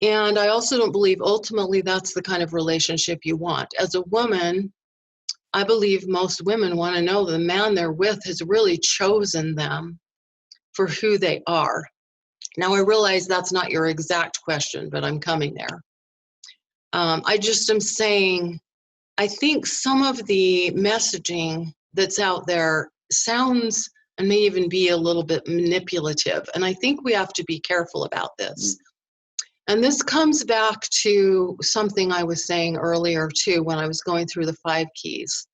And I also don't believe ultimately that's the kind of relationship you want. As a woman, I believe most women want to know the man they're with has really chosen them for who they are. Now, I realize that's not your exact question, but I'm coming there. I just am saying, I think some of the messaging that's out there sounds and may even be a little bit manipulative. And I think we have to be careful about this. And this comes back to something I was saying earlier too, when I was going through the 5 keys.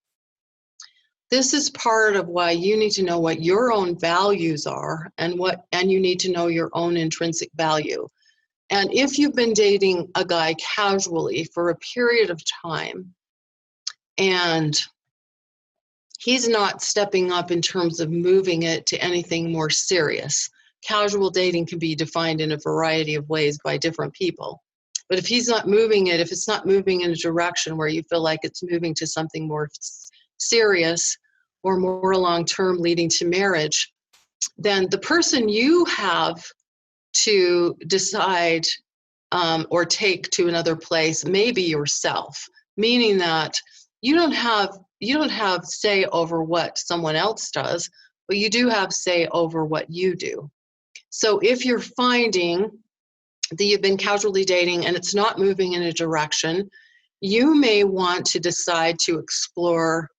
This is part of why you need to know what your own values are and you need to know your own intrinsic value. And if you've been dating a guy casually for a period of time and he's not stepping up in terms of moving it to anything more serious. Casual dating can be defined in a variety of ways by different people. But if he's not moving it, if it's not moving in a direction where you feel like it's moving to something more serious or more long-term leading to marriage, then the person you have to decide or take to another place may be yourself, meaning that you don't have say over what someone else does, but you do have say over what you do. So if you're finding that you've been casually dating and it's not moving in a direction, you may want to decide to explore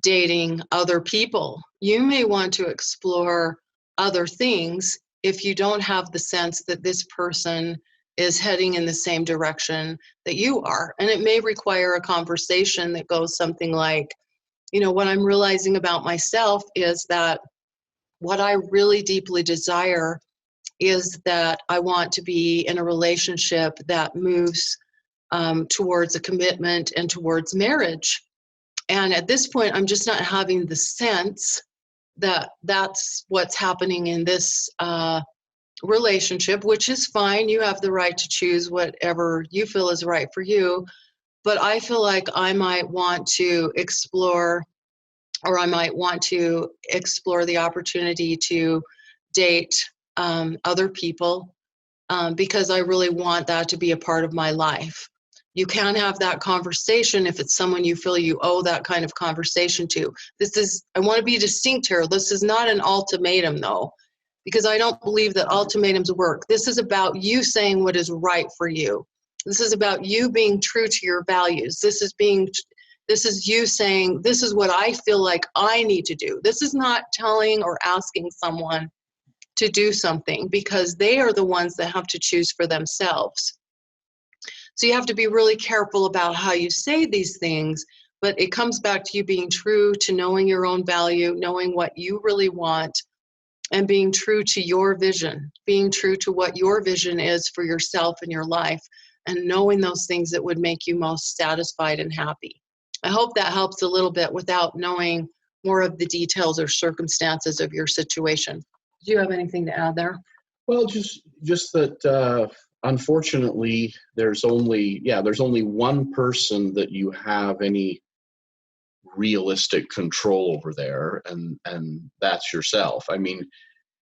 dating other people. You may want to explore other things if you don't have the sense that this person is heading in the same direction that you are. And it may require a conversation that goes something like, what I'm realizing about myself is that what I really deeply desire is that I want to be in a relationship that moves towards a commitment and towards marriage. And at this point, I'm just not having the sense that that's what's happening in this relationship, which is fine. You have the right to choose whatever you feel is right for you. But I feel like I might want to explore, or I might want to explore the opportunity to date other people because I really want that to be a part of my life. You can have that conversation if it's someone you feel you owe that kind of conversation to. I want to be distinct here. This is not an ultimatum, though, because I don't believe that ultimatums work. This is about you saying what is right for you. This is about you being true to your values. This is you saying, this is what I feel like I need to do. This is not telling or asking someone to do something, because they are the ones that have to choose for themselves. So you have to be really careful about how you say these things, but it comes back to you being true to knowing your own value, knowing what you really want, and being true to your vision, being true to what your vision is for yourself and your life, and knowing those things that would make you most satisfied and happy. I hope that helps a little bit without knowing more of the details or circumstances of your situation. Do you have anything to add there? Well, just that unfortunately there's only one person that you have any realistic control over there, and that's yourself. I mean,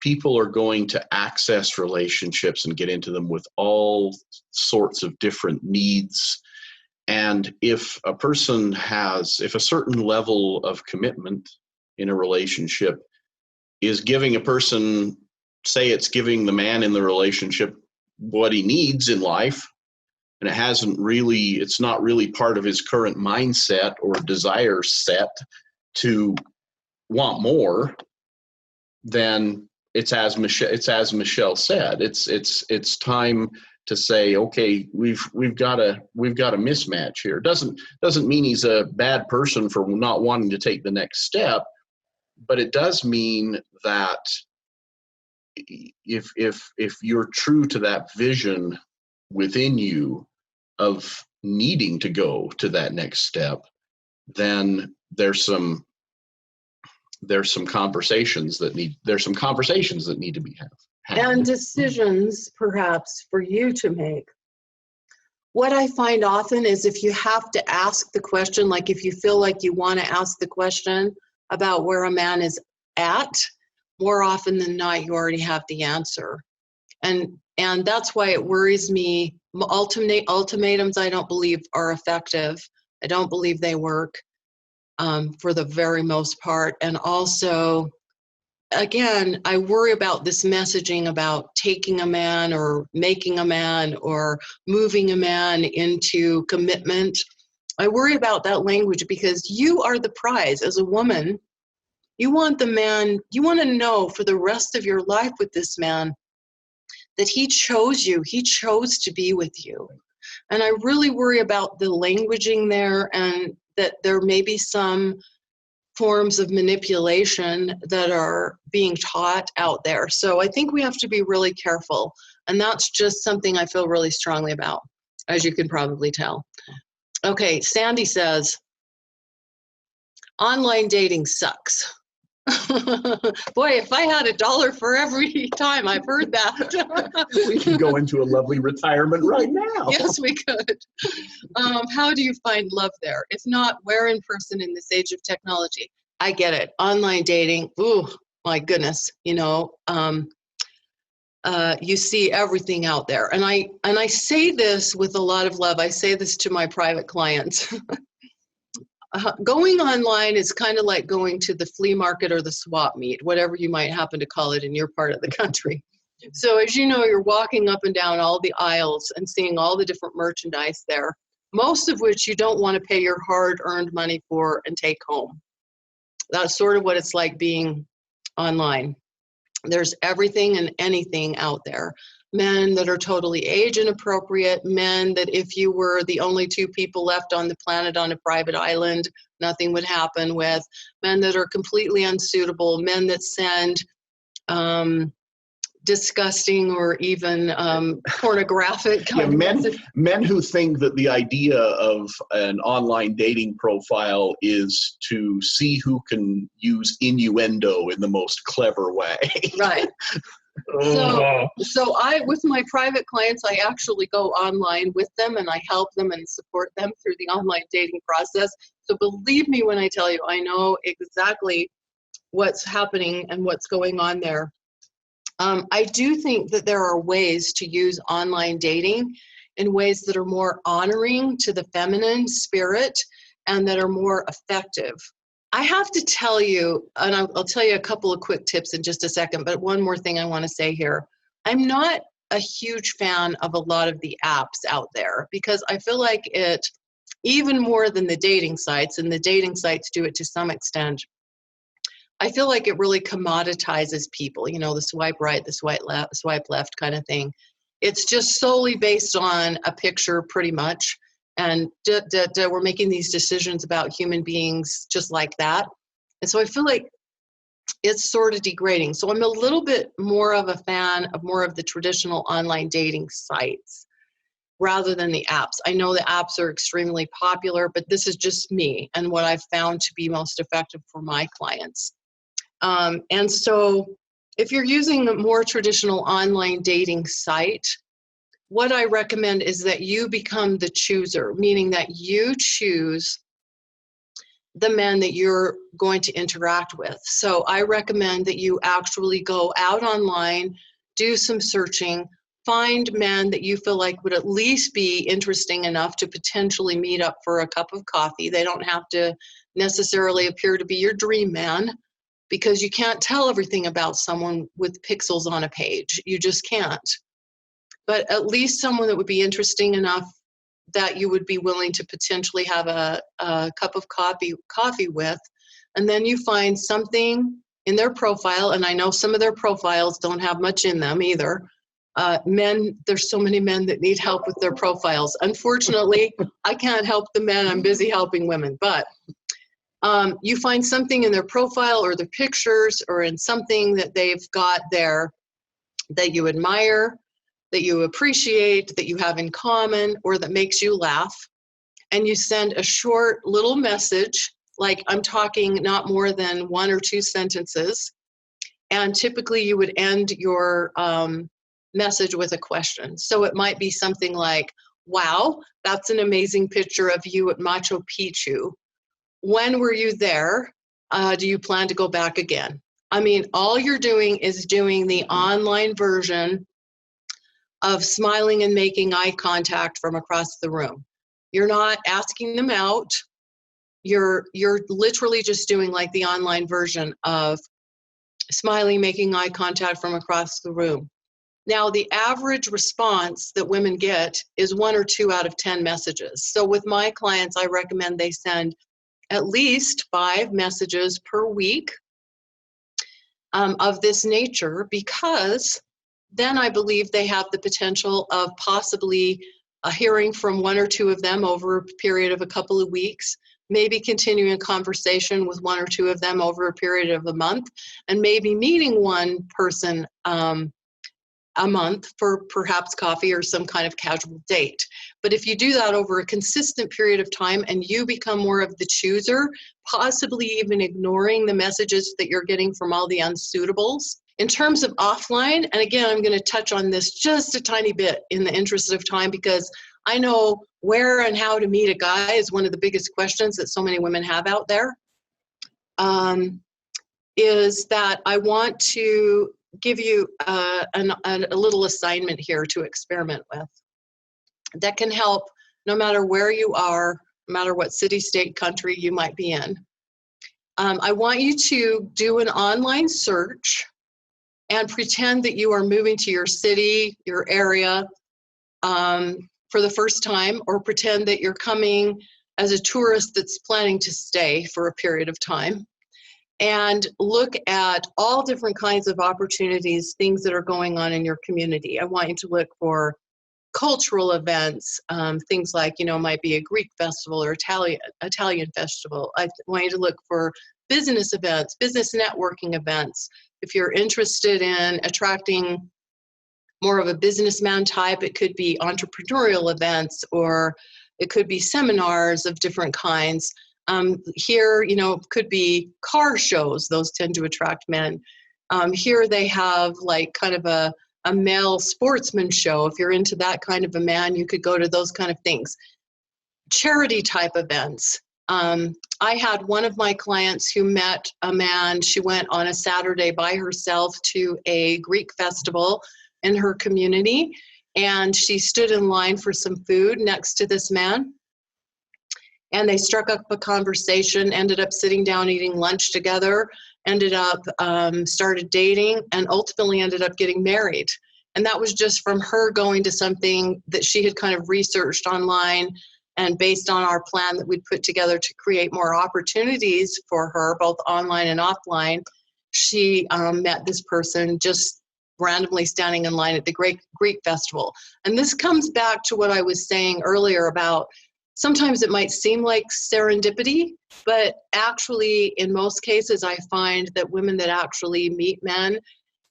people are going to access relationships and get into them with all sorts of different needs. And if a certain level of commitment in a relationship is giving a person, say it's giving the man in the relationship what he needs in life, and it's not really part of his current mindset or desire set to want more, then it's as Michelle said, it's time to say, okay, we've got a mismatch here. Doesn't mean he's a bad person for not wanting to take the next step, but it does mean that if you're true to that vision within you of needing to go to that next step, then there's some conversations that need to be had. And decisions perhaps for you to make. What I find often is if you have to ask the question, like if you feel like you want to ask the question about where a man is at, more often than not, you already have the answer. And that's why it worries me. Ultimatums, I don't believe, are effective. I don't believe they work for the very most part. And also, again, I worry about this messaging about taking a man or making a man or moving a man into commitment. I worry about that language because you are the prize as a woman. You want the man, you want to know for the rest of your life with this man that he chose you, he chose to be with you. And I really worry about the languaging there, and that there may be some forms of manipulation that are being taught out there. So I think we have to be really careful. And that's just something I feel really strongly about, as you can probably tell. Okay, Sandy says, online dating sucks. Boy, if I had $1 for every time I've heard that. We could go into a lovely retirement right now. Yes, we could. How do you find love there? If not, where in person in this age of technology? I get it. Online dating, ooh, my goodness, you see everything out there. And I say this with a lot of love. I say this to my private clients. Going online is kind of like going to the flea market or the swap meet, whatever you might happen to call it in your part of the country. So as you know, you're walking up and down all the aisles and seeing all the different merchandise there, most of which you don't want to pay your hard-earned money for and take home. That's sort of what it's like being online. There's everything and anything out there. Men that are totally age inappropriate, men that if you were the only two people left on the planet on a private island, nothing would happen with, men that are completely unsuitable, men that send disgusting or even pornographic kind of messages. Men who think that the idea of an online dating profile is to see who can use innuendo in the most clever way. Right. So I, with my private clients, I actually go online with them and I help them and support them through the online dating process. So believe me when I tell you, I know exactly what's happening and what's going on there. I do think that there are ways to use online dating in ways that are more honoring to the feminine spirit and that are more effective. I have to tell you, and I'll tell you a couple of quick tips in just a second, but one more thing I want to say here. I'm not a huge fan of a lot of the apps out there because I feel like it, even more than the dating sites, and the dating sites do it to some extent, I feel like it really commoditizes people, you know, the swipe right, the swipe left kind of thing. It's just solely based on a picture pretty much. And we're making these decisions about human beings just like that. And so I feel like it's sort of degrading. So I'm a little bit more of a fan of more of the traditional online dating sites rather than the apps. I know the apps are extremely popular, but this is just me and what I've found to be most effective for my clients. And so if you're using a more traditional online dating site, what I recommend is that you become the chooser, meaning that you choose the men that you're going to interact with. So I recommend that you actually go out online, do some searching, find men that you feel like would at least be interesting enough to potentially meet up for a cup of coffee. They don't have to necessarily appear to be your dream man, because you can't tell everything about someone with pixels on a page. You just can't. But at least someone that would be interesting enough that you would be willing to potentially have a cup of coffee with. And then you find something in their profile, and I know some of their profiles don't have much in them either. There's so many men that need help with their profiles. Unfortunately, I can't help the men. I'm busy helping women. But you find something in their profile or their pictures or in something that they've got there that you admire, that you appreciate, that you have in common, or that makes you laugh. And you send a short little message, like I'm talking not more than 1 or 2 sentences. And typically you would end your message with a question. So it might be something like, wow, that's an amazing picture of you at Machu Picchu. When were you there? Do you plan to go back again? I mean, all you're doing is doing the online version of smiling and making eye contact from across the room. You're not asking them out. You're literally just doing like the online version of smiling, making eye contact from across the room. Now, the average response that women get is 1 or 2 out of 10 messages. So with my clients, I recommend they send at least 5 messages per week of this nature, because then I believe they have the potential of possibly hearing from 1 or 2 of them over a period of a couple of weeks, maybe continuing a conversation with 1 or 2 of them over a period of a month, and maybe meeting one person a month for perhaps coffee or some kind of casual date. But if you do that over a consistent period of time and you become more of the chooser, possibly even ignoring the messages that you're getting from all the unsuitables. In terms of offline, and again, I'm going to touch on this just a tiny bit in the interest of time, because I know where and how to meet a guy is one of the biggest questions that so many women have out there, is that I want to give you a little assignment here to experiment with that can help no matter where you are, no matter what city, state, country you might be in. I want you to do an online search and pretend that you are moving to your city, your area for the first time, or pretend that you're coming as a tourist that's planning to stay for a period of time. and look at all different kinds of opportunities, things that are going on in your community. I want you to look for cultural events, things like, might be a Greek festival or Italian festival. I want you to look for business events, business networking events. If you're interested in attracting more of a businessman type, it could be entrepreneurial events, or it could be seminars of different kinds. Here, could be car shows. Those tend to attract men. Here they have like kind of a male sportsman show. If you're into that kind of a man, you could go to those kind of things. Charity type events. I had one of my clients who met a man. She went on a Saturday by herself to a Greek festival in her community, and she stood in line for some food next to this man. And they struck up a conversation, ended up sitting down eating lunch together, ended up started dating, and ultimately ended up getting married. And that was just from her going to something that she had kind of researched online, and based on our plan that we'd put together to create more opportunities for her, both online and offline. She met this person just randomly standing in line at the Greek festival. And this comes back to what I was saying earlier about sometimes it might seem like serendipity, but actually in most cases I find that women that actually meet men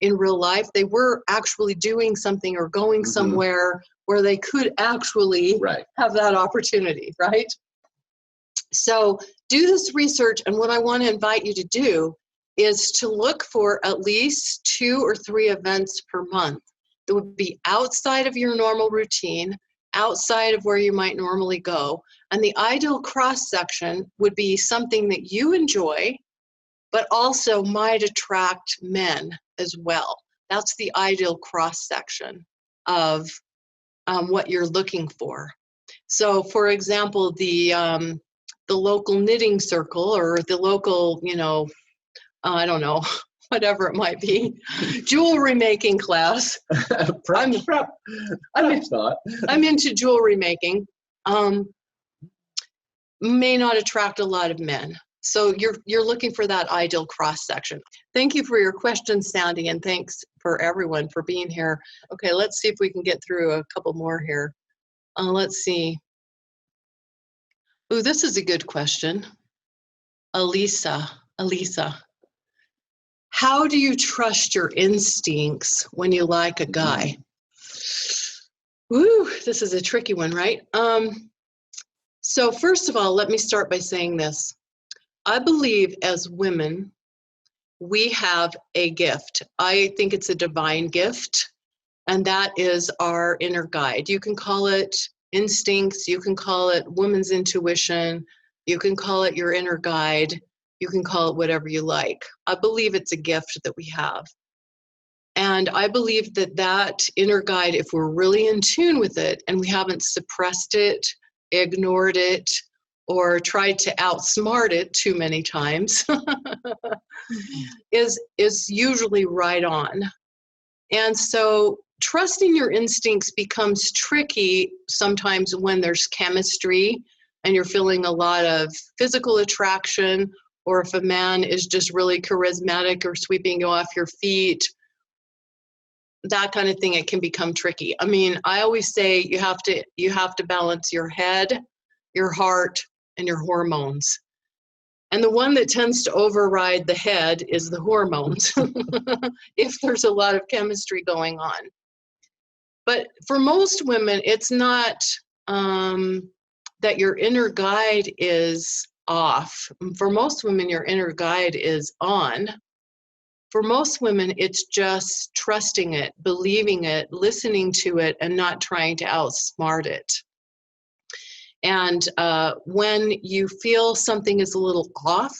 in real life, they were actually doing something or going somewhere where they could actually have that opportunity, right? So do this research, and what I want to invite you to do is to look for at least 2 or 3 events per month that would be outside of your normal routine, outside of where you might normally go. And the ideal cross-section would be something that you enjoy, but also might attract men as well. That's the ideal cross-section of what you're looking for. So for example, the local knitting circle, or the local, I don't know, whatever it might be, jewelry making class. I'm into jewelry making. May not attract a lot of men. So you're looking for that ideal cross section. Thank you for your questions, Sandy, and thanks for everyone for being here. Okay, let's see if we can get through a couple more here. Let's see. Oh, this is a good question. Elisa. How do you trust your instincts when you like a guy? Woo, this is a tricky one, right? So first of all, let me start by saying this. I believe as women, we have a gift. I think it's a divine gift, and that is our inner guide. You can call it instincts, you can call it woman's intuition, you can call it your inner guide, you can call it whatever you like. I believe it's a gift that we have. And I believe that that inner guide, if we're really in tune with it and we haven't suppressed it, ignored it, or tried to outsmart it too many times, is usually right on. And so trusting your instincts becomes tricky sometimes when there's chemistry and you're feeling a lot of physical attraction, or if a man is just really charismatic or sweeping you off your feet, that kind of thing, it can become tricky. I mean, I always say you have to balance your head, your heart, and your hormones. And the one that tends to override the head is the hormones, if there's a lot of chemistry going on. But for most women, it's not that your inner guide is off. For most women, your inner guide is on. For most women, it's just trusting it, believing it, listening to it, and not trying to outsmart it. And when you feel something is a little off,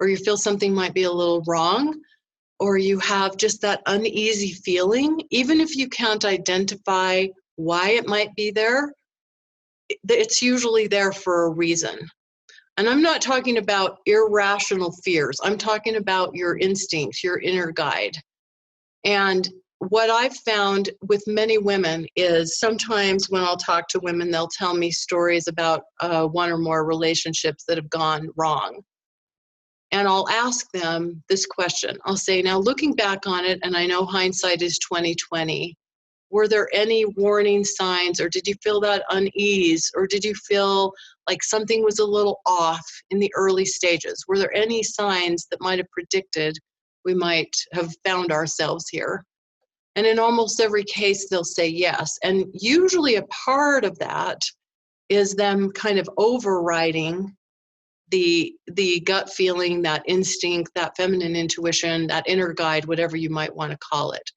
or you feel something might be a little wrong, or you have just that uneasy feeling, even if you can't identify why it might be there, it's usually there for a reason. And I'm not talking about irrational fears. I'm talking about your instincts, your inner guide. And what I've found with many women is sometimes when I'll talk to women, they'll tell me stories about one or more relationships that have gone wrong. And I'll ask them this question. I'll say, now looking back on it, and I know hindsight is 20/20, were there any warning signs, or did you feel that unease, or did you feel like something was a little off in the early stages? Were there any signs that might have predicted we might have found ourselves here? And in almost every case, they'll say yes. And usually a part of that is them kind of overriding the gut feeling, that instinct, that feminine intuition, that inner guide, whatever you might want to call it.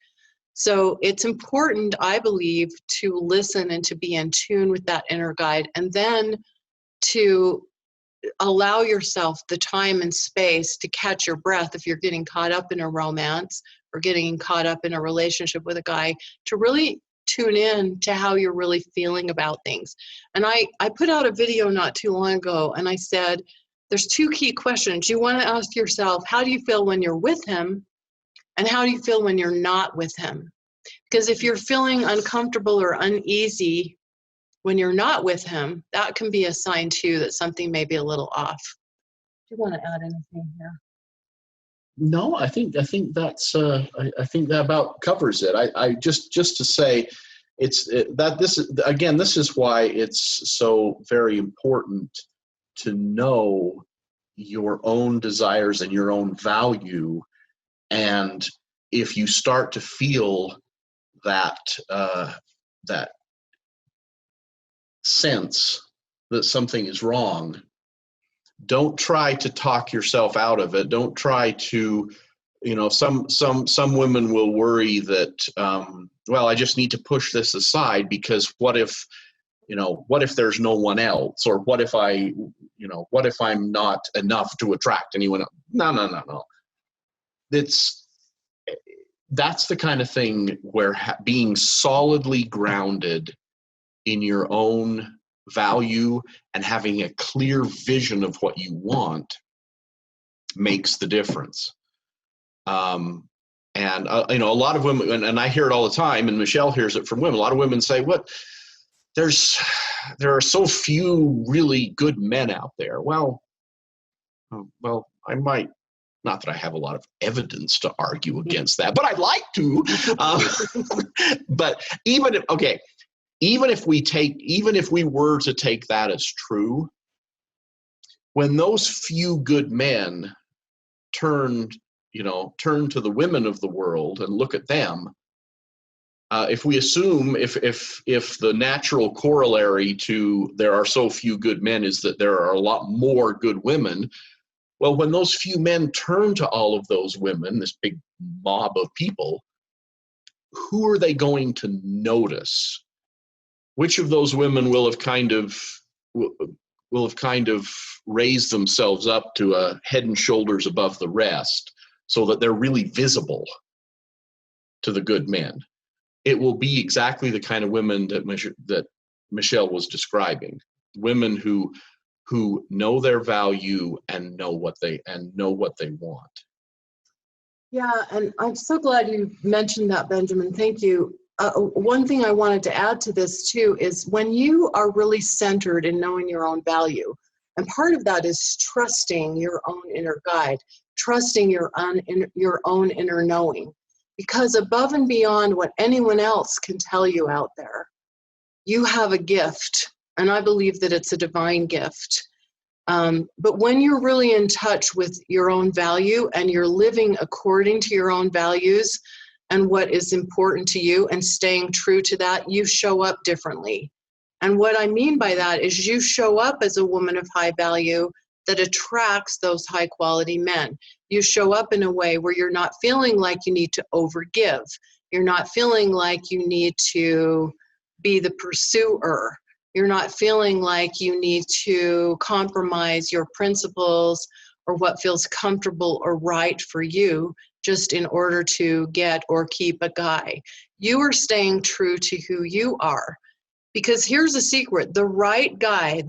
So it's important, I believe, to listen and to be in tune with that inner guide, and then to allow yourself the time and space to catch your breath if you're getting caught up in a romance or getting caught up in a relationship with a guy, to really tune in to how you're really feeling about things. And I put out a video not too long ago, and I said, there's two key questions. You want to ask yourself, how do you feel when you're with him? And how do you feel when you're not with him? Because if you're feeling uncomfortable or uneasy when you're not with him, that can be a sign too that something may be a little off. Do you want to add anything here? No, I think that's I think that about covers it. I just to say, this is why it's so very important to know your own desires and your own value. And if you start to feel that that sense that something is wrong, don't try to talk yourself out of it. Don't try to, some women will worry that, well, I just need to push this aside because what if there's no one else, or what if I'm not enough to attract anyone else? No. That's the kind of thing where being solidly grounded in your own value and having a clear vision of what you want makes the difference. And a lot of women, and I hear it all the time, and Michelle hears it from women. A lot of women say, there are so few really good men out there. Well, I might, not that I have a lot of evidence to argue against that, but I'd like to. But even if we were to take that as true, when those few good men turn to the women of the world and look at them, if we assume if the natural corollary to there are so few good men is that there are a lot more good women, well, when those few men turn to all of those women, this big mob of people, who are they going to notice? Which of those women will have kind of raised themselves up to a head and shoulders above the rest so that they're really visible to the good men? It will be exactly the kind of women that Michelle was describing. Women who know their value and know what they want. Yeah, and I'm so glad you mentioned that, Benjamin. Thank you. One thing I wanted to add to this too is when you are really centered in knowing your own value, and part of that is trusting your own inner guide, trusting your own inner knowing, because above and beyond what anyone else can tell you out there, you have a gift, and I believe that it's a divine gift. But when you're really in touch with your own value and you're living according to your own values and what is important to you and staying true to that, you show up differently. And what I mean by that is you show up as a woman of high value that attracts those high quality men. You show up in a way where you're not feeling like you need to overgive. You're not feeling like you need to be the pursuer. You're not feeling like you need to compromise your principles or what feels comfortable or right for you just in order to get or keep a guy. You are staying true to who you are. Because here's a secret, the right guy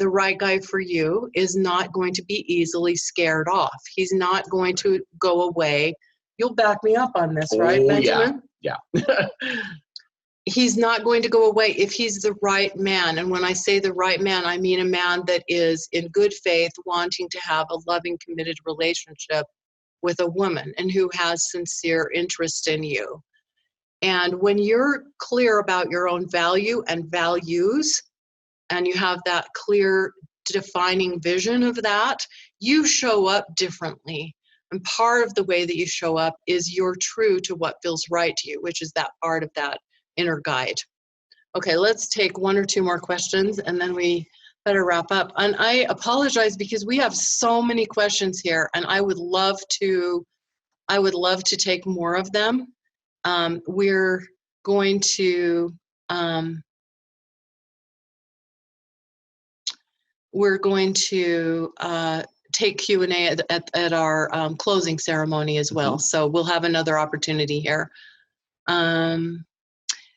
for you is not going to be easily scared off. He's not going to go away. You'll back me up on this, right, Benjamin? Yeah. he's not going to go away if he's the right man. And when I say the right man, I mean a man that is in good faith, wanting to have a loving, committed relationship with a woman and who has sincere interest in you. And when you're clear about your own value and values, and you have that clear defining vision of that, you show up differently. And part of the way that you show up is you're true to what feels right to you, which is that part of that inner guide. Okay, let's take one or two more questions and then we better wrap up. And I apologize because we have so many questions here and I would love to take more of them. We're going to take Q&A at our closing ceremony as well. So we'll have another opportunity here.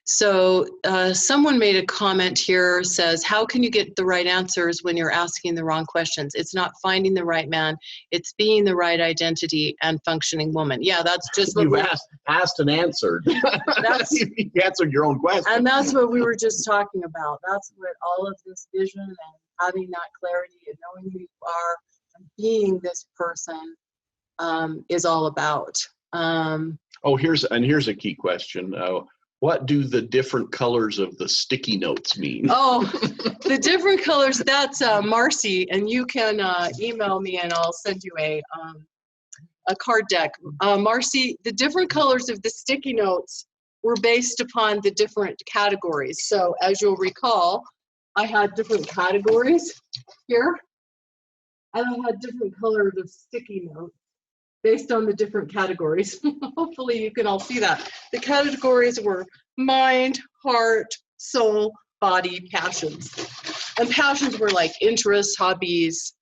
So someone made a comment here, says, how can you get the right answers when you're asking the wrong questions? It's not finding the right man, it's being the right identity and functioning woman. Yeah, that's just what you asked and answered. You answered your own question. And that's what we were just talking about. That's what all of this vision and having that clarity and knowing who you are and being this person is all about. Here's a key question. What do the different colors of the sticky notes mean? Oh, the different colors, that's Marcy, and you can email me and I'll send you a card deck. Marcy, the different colors of the sticky notes were based upon the different categories. So as you'll recall, I had different categories here, and I had different colors of sticky notes based on the different categories. Hopefully you can all see that. The categories were mind, heart, soul, body, passions. And passions were like interests, hobbies,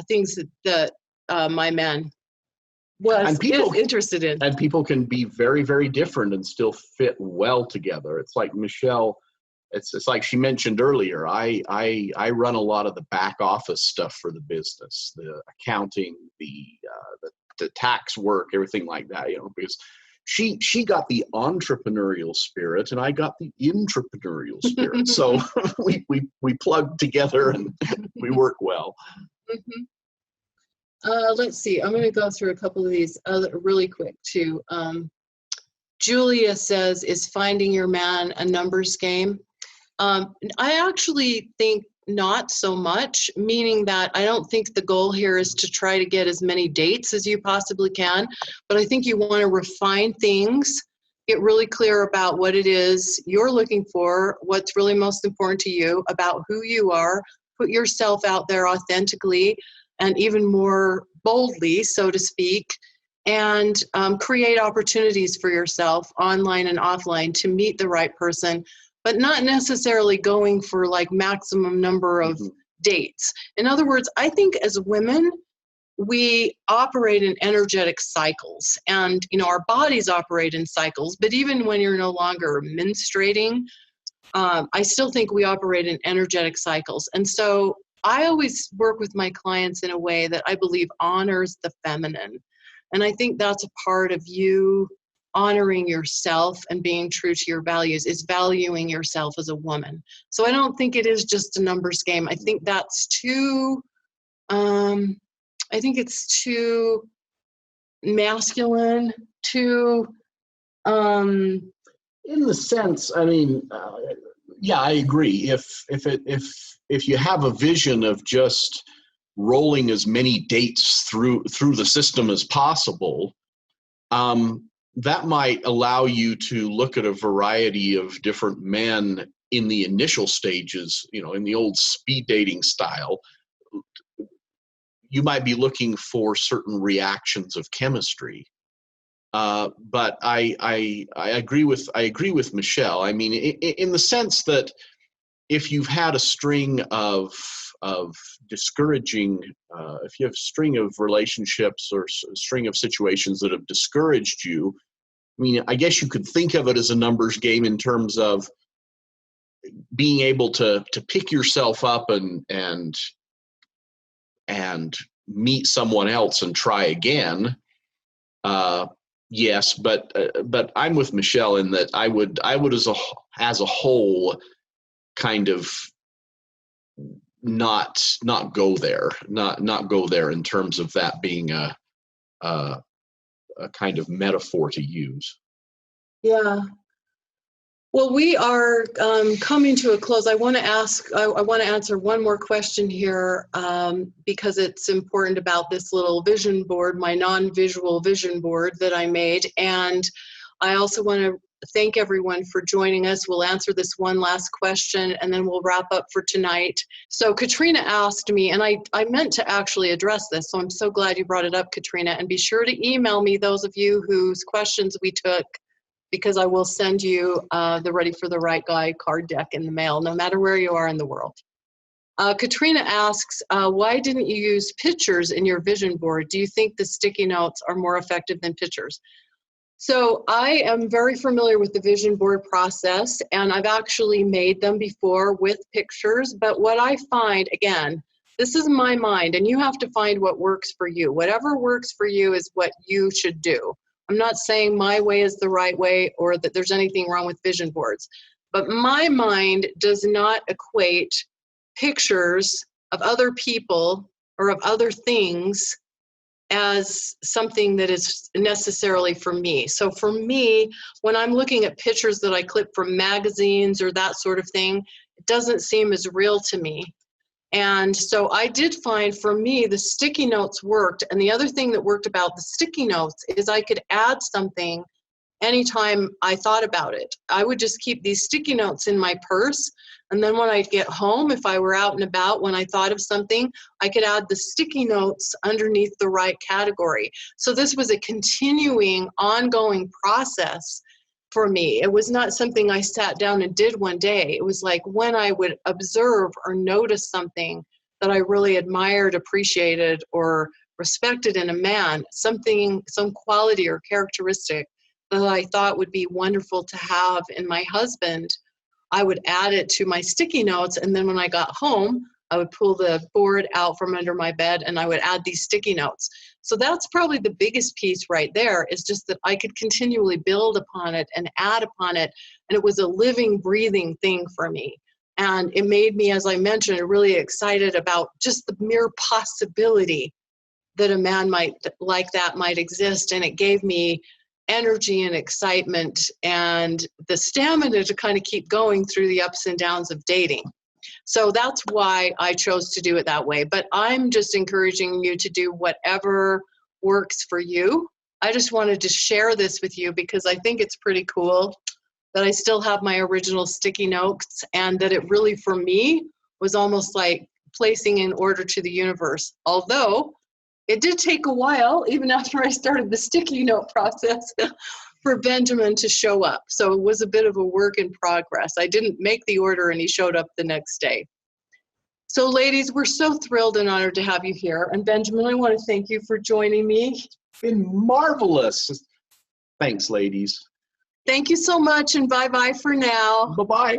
things that my man was interested in. And people can be very, very different and still fit well together. It's like Michelle, it's like she mentioned earlier, I run a lot of the back office stuff for the business, the accounting, the tax work, everything like that, because she got the entrepreneurial spirit and I got the intrapreneurial spirit. So we plugged together and we work well. Let's see, I'm going to go through a couple of these really quick too. Julia says, is finding your man a numbers game? I actually think not so much, meaning that I don't think the goal here is to try to get as many dates as you possibly can, but I think you want to refine things, get really clear about what it is you're looking for, what's really most important to you, about who you are, put yourself out there authentically and even more boldly, so to speak, and create opportunities for yourself online and offline to meet the right person, but not necessarily going for like maximum number of dates. In other words, I think as women, we operate in energetic cycles, and our bodies operate in cycles, but even when you're no longer menstruating, I still think we operate in energetic cycles. And so I always work with my clients in a way that I believe honors the feminine. And I think that's a part of you honoring yourself and being true to your values, is valuing yourself as a woman. So I don't think it is just a numbers game. I think that's too, I think it's too masculine, too, in the sense, I mean, yeah, I agree. If you have a vision of just rolling as many dates through the system as possible, that might allow you to look at a variety of different men in the initial stages, in the old speed dating style. You might be looking for certain reactions of chemistry. But I agree with Michelle. I mean, in the sense that if you've had a string of discouraging, if you have a string of relationships or a string of situations that have discouraged you, I mean, I guess you could think of it as a numbers game in terms of being able to pick yourself up and meet someone else and try again. yes, but I'm with Michelle in that I would as a whole kind of not go there, not go there in terms of that being a kind of metaphor to use. Yeah. Well, we are coming to a close. I want to answer one more question here because it's important about this little vision board, my non-visual vision board that I made. And I also want to thank everyone for joining us. We'll answer this one last question and then we'll wrap up for tonight. So Katrina asked me, and I meant to actually address this, so I'm so glad you brought it up, Katrina. And be sure to email me those of you whose questions we took, because I will send you the Ready for the Right Guy card deck in the mail, no matter where you are in the world. Katrina asks, why didn't you use pictures in your vision board? Do you think the sticky notes are more effective than pictures? So I am very familiar with the vision board process, and I've actually made them before with pictures. But what I find, again, this is my mind, and you have to find what works for you. Whatever works for you is what you should do. I'm not saying my way is the right way or that there's anything wrong with vision boards, but my mind does not equate pictures of other people or of other things as something that is necessarily for me. So for me, when I'm looking at pictures that I clip from magazines or that sort of thing, it doesn't seem as real to me. And so I did find, for me, the sticky notes worked. And the other thing that worked about the sticky notes is I could add something anytime I thought about it. I would just keep these sticky notes in my purse. And then when I'd get home, if I were out and about, when I thought of something, I could add the sticky notes underneath the right category. So this was a continuing, ongoing process for me. It was not something I sat down and did one day. It was like when I would observe or notice something that I really admired, appreciated, or respected in a man, some quality or characteristic that I thought would be wonderful to have in my husband, I would add it to my sticky notes. And then when I got home, I would pull the board out from under my bed and I would add these sticky notes. So that's probably the biggest piece right there, is just that I could continually build upon it and add upon it. And it was a living, breathing thing for me. And it made me, as I mentioned, really excited about just the mere possibility that a man like that might exist. And it gave me energy and excitement and the stamina to kind of keep going through the ups and downs of dating. So that's why I chose to do it that way. But I'm just encouraging you to do whatever works for you. I just wanted to share this with you because I think it's pretty cool that I still have my original sticky notes, and that it really, for me, was almost like placing an order to the universe. Although it did take a while, even after I started the sticky note process, for Benjamin to show up. So it was a bit of a work in progress. I didn't make the order and he showed up the next day. So ladies, we're so thrilled and honored to have you here. And Benjamin, I want to thank you for joining me. It's been marvelous. Thanks, ladies. Thank you so much, and bye-bye for now. Bye-bye.